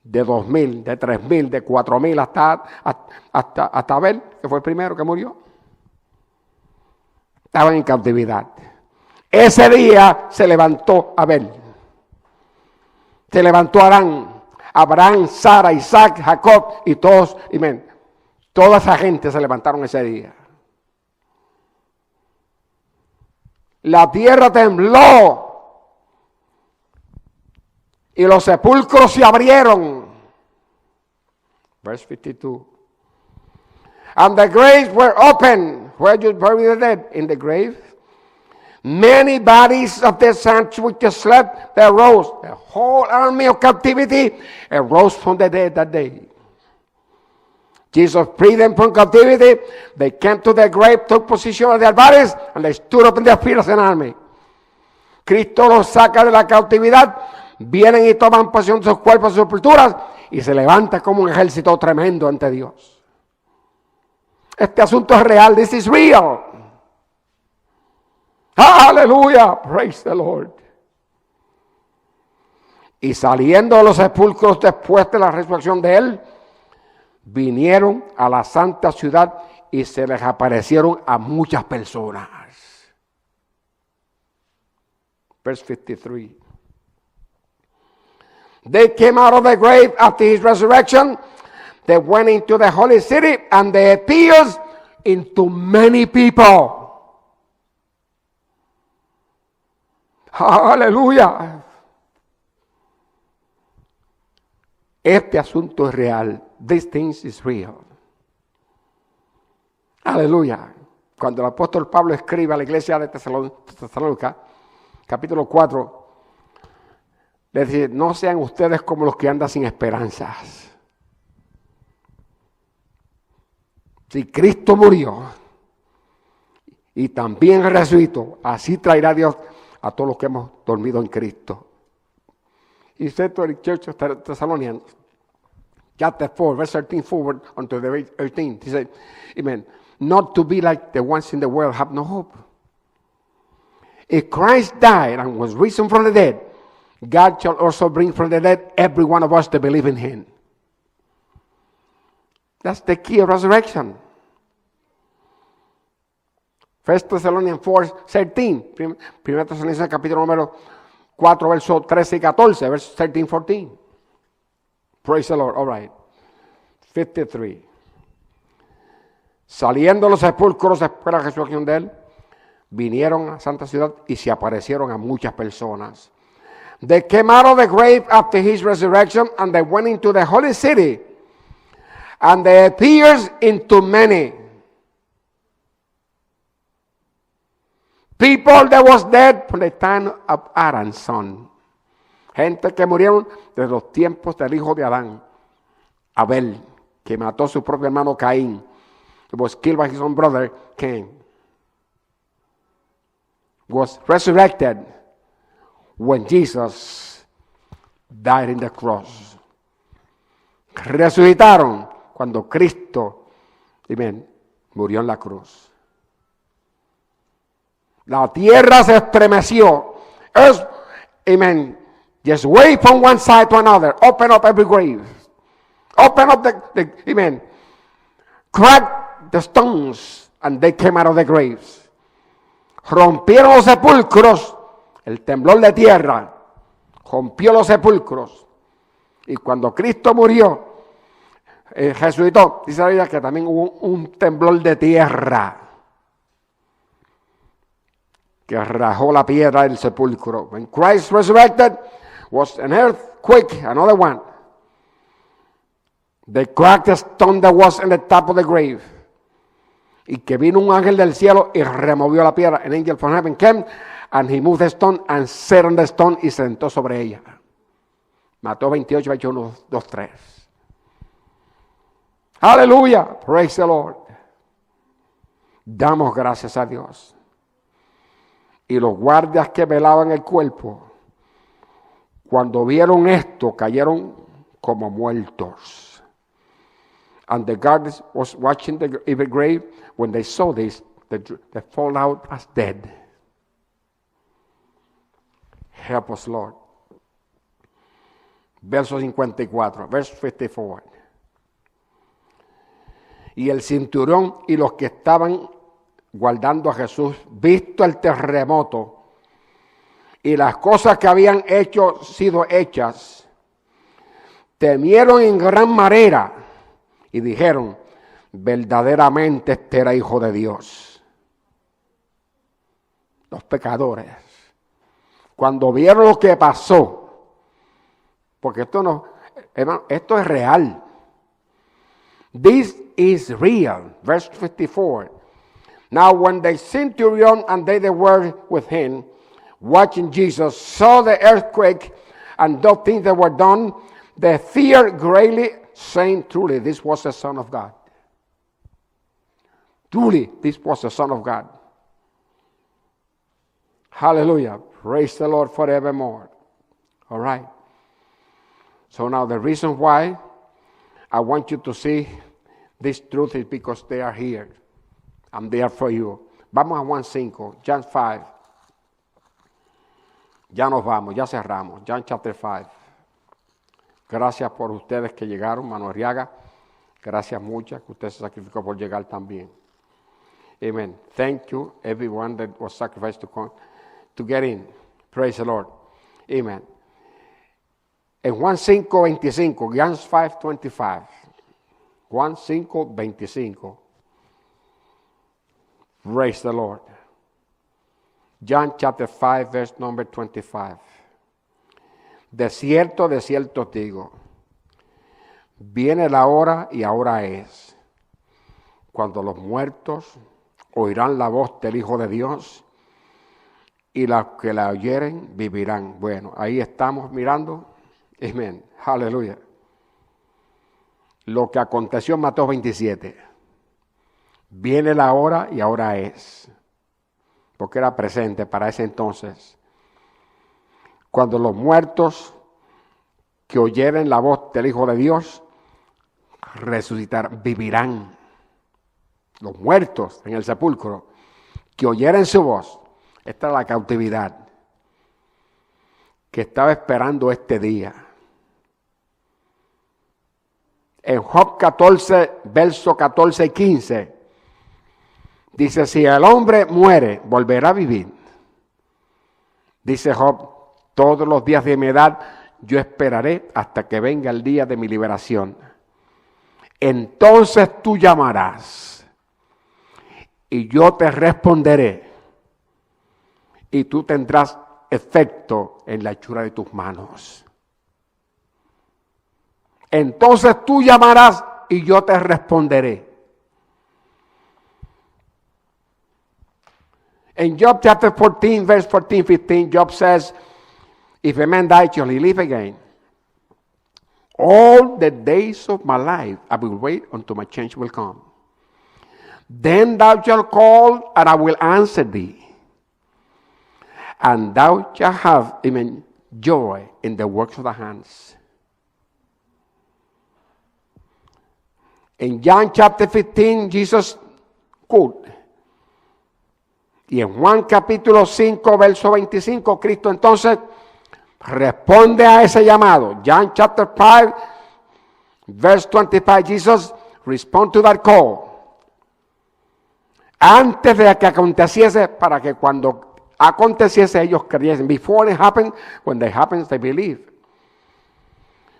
de 2000, de 3000, de 4000, hasta Abel, que fue el primero que murió. Estaban en cautividad. Ese día se levantó Abel. Se levantó Abraham, Sara, Isaac, Jacob y todos, toda esa gente se levantaron ese día. La tierra tembló y los sepulcros se abrieron. Verse 52. And the graves were open. Where you bury the dead? In the grave. Many bodies of the saints which slept, they arose. The whole army of captivity arose from the dead that day. Jesus freed them from captivity. They came to the grave, took possession of their bodies, and they stood up in their feet as an army. Cristo los saca de la cautividad, vienen y toman posesión de sus cuerpos y sus sepulturas, y se levanta como un ejército tremendo ante Dios. Este asunto es real. This is real. Aleluya. Praise the Lord. Y saliendo de los sepulcros después de la resurrección de Él, vinieron a la santa ciudad y se les aparecieron a muchas personas. Verse 53. They came out of the grave after his resurrection, They went into the holy city and they appeared into many people. Aleluya. Este asunto es real. This thing is real. Aleluya. Cuando el apóstol Pablo escribe a la iglesia de Tesalónica, capítulo 4, le dice, no sean ustedes como los que andan sin esperanzas. Si Cristo murió y también resucitó, así traerá Dios a todos los que hemos dormido en Cristo. He said to the church of Thessalonians, chapter 4, verse 13 forward unto the 18, he said, amen, not to be like the ones in the world have no hope. If Christ died and was risen from the dead, God shall also bring from the dead every one of us to believe in him. That's the key of resurrection. 1 Thessalonians 4, 13. 1 Thessalonians capítulo número 4, versos 13 y 14. Versos 13 y 14. Praise the Lord. All right. 53. Saliendo los sepulcros después de la resurrección de él, vinieron a Santa Ciudad y se aparecieron a muchas personas. They came out of the grave after his resurrection and they went into the holy city and they appeared into many. People that was dead from the time of Adam's son. Gente que murieron desde los tiempos del hijo de Adán, Abel, que mató a su propio hermano Caín. He was killed by his own brother Cain. Was resurrected when Jesus died in the cross. Resucitaron cuando Cristo, amen, murió en la cruz. La tierra se estremeció. Earth, amen, just wave from one side to another. Open up every grave. Open up the amen. Crack the stones and they came out of the graves. Rompieron los sepulcros. El temblor de tierra rompió los sepulcros. Y cuando Cristo murió, resucitó, dice la Biblia que también hubo un temblor de tierra que rajó la piedra del sepulcro. When Christ resurrected, was an earthquake, another one. They cracked the stone that was in the top of the grave. Y que vino un ángel del cielo y removió la piedra. An angel from heaven came and he moved the stone and sat on the stone y se sentó sobre ella. Mateo 28, 21, 2, 3. Aleluya. Praise the Lord. Damos gracias a Dios. Y los guardias que velaban el cuerpo, cuando vieron esto, cayeron como muertos. And the guards was watching the grave. When they saw this, they fall out as dead. Help us, Lord. Verso 54, verse 54. Y el cinturón y los que estaban guardando a Jesús, visto el terremoto y las cosas que habían sido hechas, temieron en gran manera y dijeron, verdaderamente este era hijo de Dios. Los pecadores, cuando vieron lo que pasó, porque esto es real. This is real. Verse 54. Now when the centurion and they that were with him, watching Jesus, saw the earthquake and those things that were done, they feared greatly, saying, truly, this was the Son of God. Truly, this was the Son of God. Hallelujah. Praise the Lord forevermore. All right. So now the reason why I want you to see this truth is because they are here. I'm there for you. Vamos a Juan 5, John 5. Ya nos vamos, ya cerramos. John chapter 5. Gracias por ustedes que llegaron, Mano Arriaga. Gracias muchas que usted se sacrificó por llegar también. Amen. Thank you, everyone that was sacrificed to get in. Praise the Lord. Amen. En Juan 5:25, John 5:25. Juan 5:25. Praise the Lord. John chapter 5, verse number 25. De cierto os digo, viene la hora y ahora es, cuando los muertos oirán la voz del Hijo de Dios y los que la oyeren vivirán. Bueno, ahí estamos mirando. Amén. Aleluya. Lo que aconteció en Mateo 27. Viene la hora y ahora es. Porque era presente para ese entonces. Cuando los muertos que oyeren la voz del Hijo de Dios resucitarán, vivirán. Los muertos en el sepulcro que oyeren su voz. Esta es la cautividad que estaba esperando este día. En Job 14, versos 14 y 15, dice, si el hombre muere, volverá a vivir. Dice Job, todos los días de mi edad yo esperaré hasta que venga el día de mi liberación. Entonces tú llamarás y yo te responderé y tú tendrás efecto en la hechura de tus manos. Entonces tú llamarás y yo te responderé. In Job chapter 14, verse 14, 15, Job says, if a man die, shall he live again? All the days of my life I will wait until my change will come. Then thou shalt call, and I will answer thee. And thou shalt have even joy in the works of the hands. In John chapter 15, Jesus quote. Y en Juan capítulo 5, verso 25, Cristo entonces responde a ese llamado. John chapter 5, verse 25, Jesus responds to that call. Antes de que aconteciese, para que cuando aconteciese ellos creyesen. Before it happened, when it happens, they believe.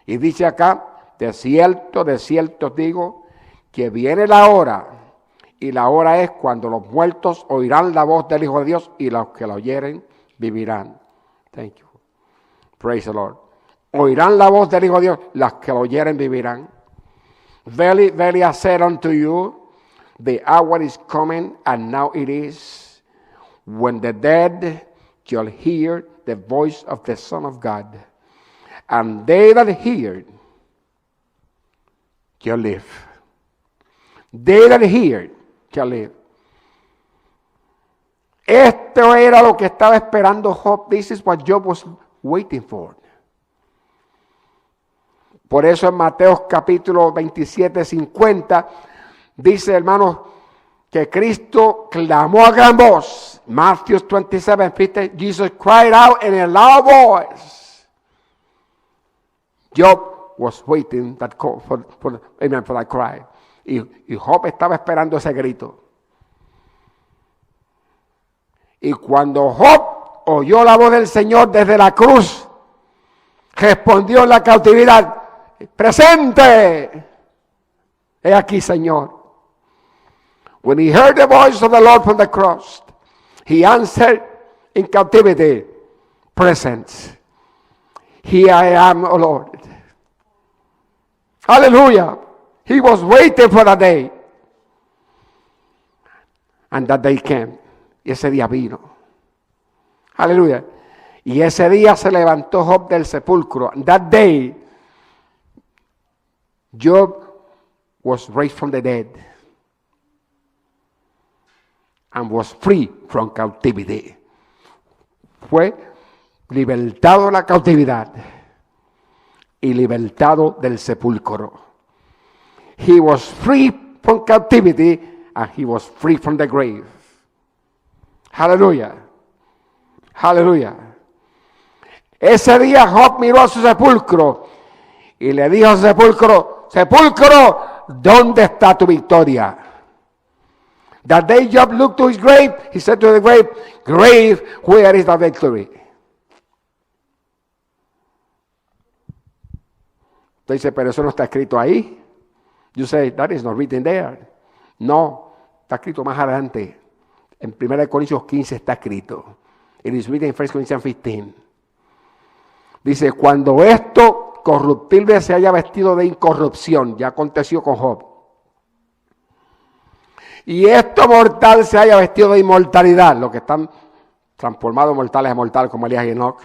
Y dice acá, de cierto os digo, que viene la hora, y la hora es cuando los muertos oirán la voz del Hijo de Dios, y los que la oyeren vivirán. Thank you. Praise the Lord. Oirán la voz del Hijo de Dios, las que la oyeren vivirán. Verily, verily I said unto you, the hour is coming, and now it is, when the dead shall hear the voice of the Son of God, and they that hear shall live. They that hear shall live. Esto era lo que estaba esperando Job. This is what Job was waiting for. Por eso en Mateo capítulo 27, 50, dice, hermanos, que Cristo clamó a gran voz. Matthew 27, 50, Jesus cried out in a loud voice. Job was waiting that call for that cry. Y Job estaba esperando ese grito. Y cuando Job oyó la voz del Señor desde la cruz, respondió en la cautividad, presente. He aquí, Señor. When he heard the voice of the Lord from the cross, he answered in captivity, present. Here I am, O Lord. Hallelujah. He was waiting for that day. And that day came. Y ese día vino. Aleluya. Y ese día se levantó Job del sepulcro. That day, Job was raised from the dead. And was free from captivity. Fue libertado de la cautividad y libertado del sepulcro. He was free from captivity and he was free from the grave. Aleluya. Aleluya. Ese día Job miró a su sepulcro y le dijo al sepulcro, sepulcro, ¿dónde está tu victoria? That day Job looked to his grave, he said to the grave, grave, where is the victory? Entonces, pero eso no está escrito ahí. You say, that is not written there. No, está escrito más adelante. En 1 Corintios 15 está escrito. It is written in 1 Corinthians 15. Dice, cuando esto corruptible se haya vestido de incorrupción, ya aconteció con Job. Y esto mortal se haya vestido de inmortalidad, los que están transformados mortales a mortales como Elías y Enoc.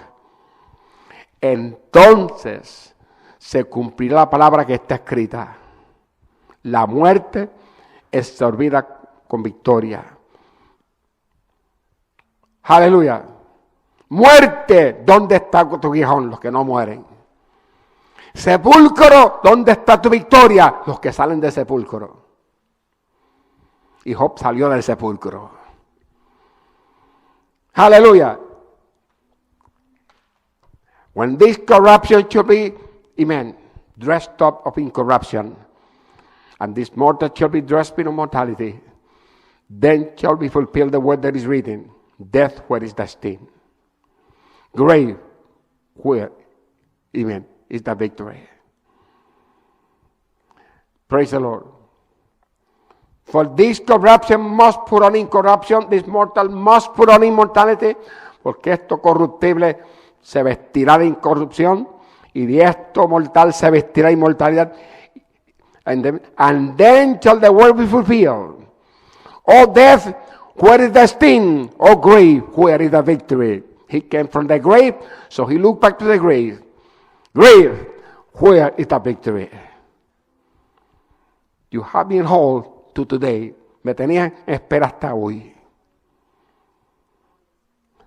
Entonces se cumplirá la palabra que está escrita. La muerte es sorbida con victoria. Aleluya. Muerte, ¿dónde está tu aguijón? Los que no mueren. Sepulcro, ¿dónde está tu victoria? Los que salen del sepulcro. Y Job salió del sepulcro. Aleluya. When this corruption shall be, amen, dressed up of incorruption, and this mortal shall be dressed in immortality, then shall be fulfilled the word that is written, death, where is thy sting? Grave, where, amen, is the victory? Praise the Lord. For this corruption must put on incorruption, this mortal must put on immortality, porque esto corruptible se vestirá de incorrupción, y de esto mortal se vestirá de inmortalidad. And then shall the word be fulfilled. O death, where is the sting? O grave, where is the victory? He came from the grave, so he looked back to the grave. Grave, where is the victory? You have been hold to today. Me tenían en espera hasta hoy.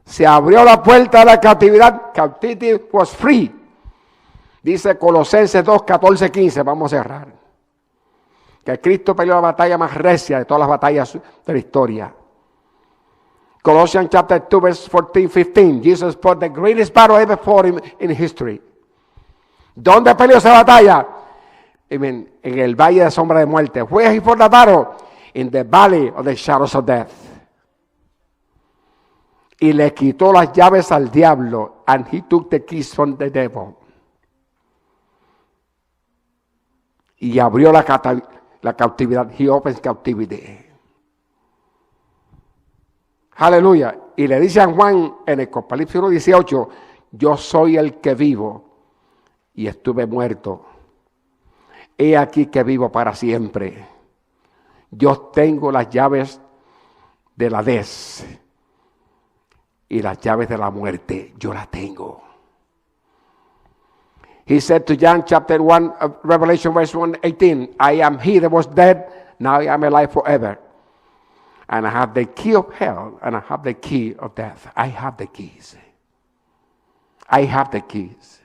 Se abrió la puerta de la cautividad. Captivity was free. Dice Colosenses 2, 14, 15. Vamos a cerrar. Que Cristo peleó la batalla más recia de todas las batallas de la historia. Colossians chapter 2, verse 14, 15. Jesus fought the greatest battle ever fought in history. ¿Dónde peleó esa batalla? En el valle de sombra de muerte. Where he fought the battle? In the valley of the shadows of death. Y le quitó las llaves al diablo. And he took the keys from the devil. Y abrió la cautividad. He opens captivity. Aleluya. Y le dice a Juan en el Apocalipsis 1:18, yo soy el que vivo y estuve muerto. He aquí que vivo para siempre. Yo tengo las llaves de la Hades y las llaves de la muerte. Yo las tengo. He said to John chapter 1 of Revelation verse 1:18, I am he that was dead, now I am alive forever. And I have the key of hell, and I have the key of death. I have the keys. I have the keys.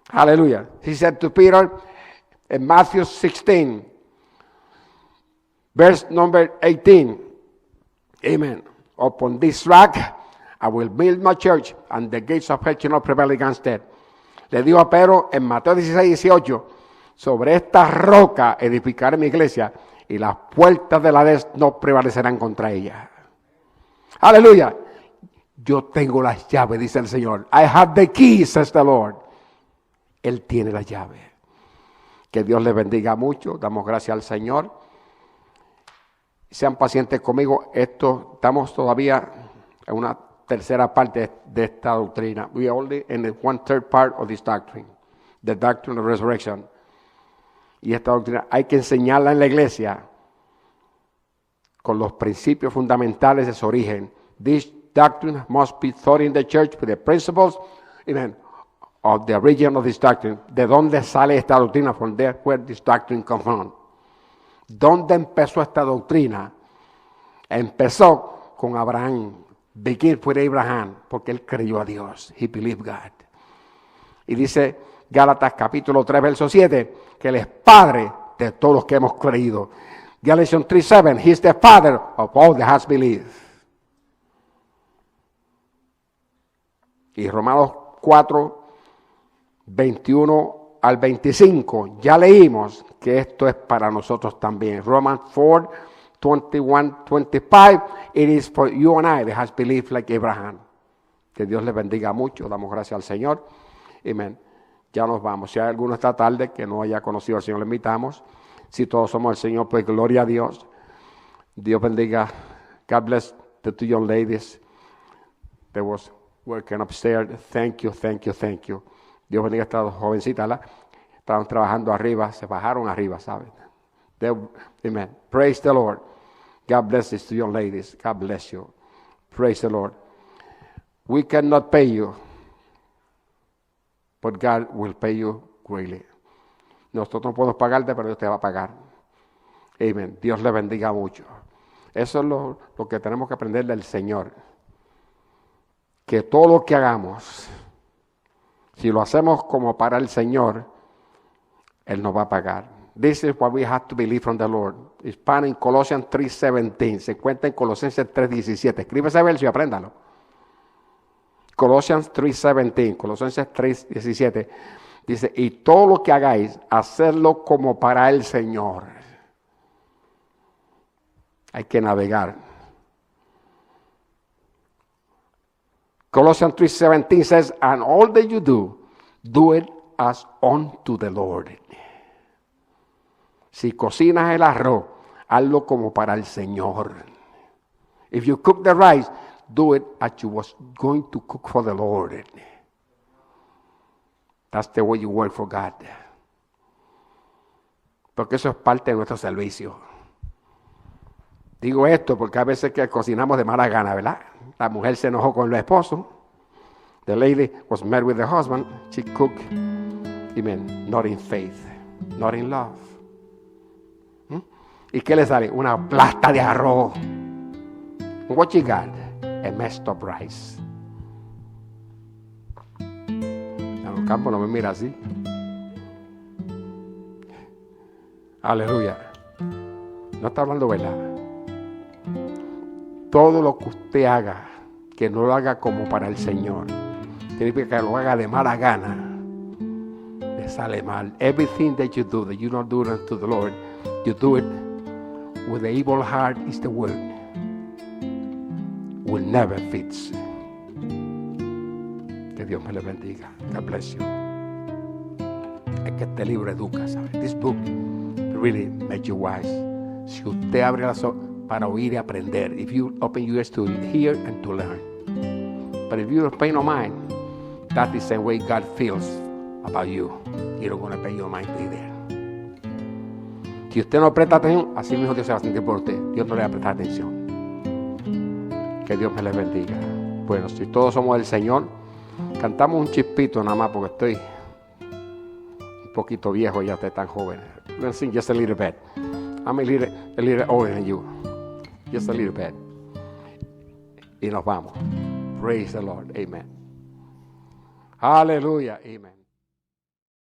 Hallelujah. He said to Peter in Matthew 16, verse number 18, amen. Upon this rock I will build my church, and the gates of hell shall not prevail against it. Le dijo a Pedro en Mateo 16:18, sobre esta roca edificaré mi iglesia, y las puertas de la Hades no prevalecerán contra ella. Aleluya. Yo tengo las llaves, dice el Señor. I have the keys, says the Lord. Él tiene las llaves. Que Dios les bendiga mucho. Damos gracias al Señor. Sean pacientes conmigo. Estamos todavía en una tercera parte de esta doctrina. We are only in the 1/3 part of this doctrine. The doctrine of resurrection. Y esta doctrina hay que enseñarla en la iglesia con los principios fundamentales de su origen. This doctrine must be taught in the church with the principles, amen, of the origin of this doctrine. ¿De dónde sale esta doctrina? From there where this doctrine comes from. ¿Dónde empezó esta doctrina? Empezó con Abraham. Begin with Abraham, porque él creyó a Dios. He believed God. Y dice Gálatas capítulo 3, verso 7, que Él es Padre de todos los que hemos creído. Galatians 3:7, He is the Father of all that has believed. Y Romanos 4, 21 al 25, ya leímos que esto es para nosotros también. Romans 4, 21, 25, it is for you and I that has believed like Abraham. Que Dios les bendiga mucho, damos gracias al Señor. Amén. Ya nos vamos. Si hay alguno esta tarde que no haya conocido al Señor, le invitamos. Si todos somos el Señor, pues gloria a Dios. Dios bendiga. God bless the two young ladies that was working upstairs. Thank you, thank you, thank you. Dios bendiga a estas dos jovencitas, ¿la? Estaban trabajando arriba, se bajaron arriba, ¿saben? Amen. Praise the Lord. God bless these two young ladies. God bless you. Praise the Lord. We cannot pay you, but God will pay you greatly. Nosotros no podemos pagarte, pero Dios te va a pagar. Amen. Dios le bendiga mucho. Eso es lo que tenemos que aprender del Señor. Que todo lo que hagamos, si lo hacemos como para el Señor, Él nos va a pagar. This is what we have to believe from the Lord. It's found in Colossians 3:17. Se encuentra en Colosenses 3:17. Escribe ese verso y apréndalo. Colossians 3:17. Colosenses 3:17. Dice, y todo lo que hagáis, hacerlo como para el Señor. Hay que navegar. Colossians 3:17 says, and all that you do it as unto the Lord. Si cocinas el arroz, hazlo como para el Señor. If you cook the rice, do it as you was going to cook for the Lord. That's the way you work for God. Porque eso es parte de nuestro servicio. Digo esto porque a veces que cocinamos de mala gana, ¿verdad? La mujer se enojó con el esposo. The lady was mad with the husband. She cooked, amen, not in faith, not in love. ¿Y qué le sale? Una plasta de arroz. What you got? A messed up rice. En los campos no me mira así. Aleluya. No está hablando verdad. Todo lo que usted haga, que no lo haga como para el Señor, significa que lo haga de mala gana, le sale mal. Everything that you don't do it unto the Lord, you do it with the evil heart is the word. Will never fits. Que Dios me le bendiga. God bless you. Es que este libro educa, ¿sabes? This book really makes you wise. Si usted abre las ojos para oír y aprender, if you open your ears to hear and to learn. But if you don't pay no mind, that is the way God feels about you. He don't want to pay your mind either. Si usted no presta atención, así mismo Dios se va a sentir por usted. Dios no le va a prestar atención. Que Dios me les bendiga. Bueno, si todos somos del Señor, cantamos un chispito nada más porque estoy un poquito viejo, ya ustedes tan jóvenes. Let's sing just a little bit. I'm a little older than you. Just a little bit. Y nos vamos. Praise the Lord. Amen. Aleluya. Amen.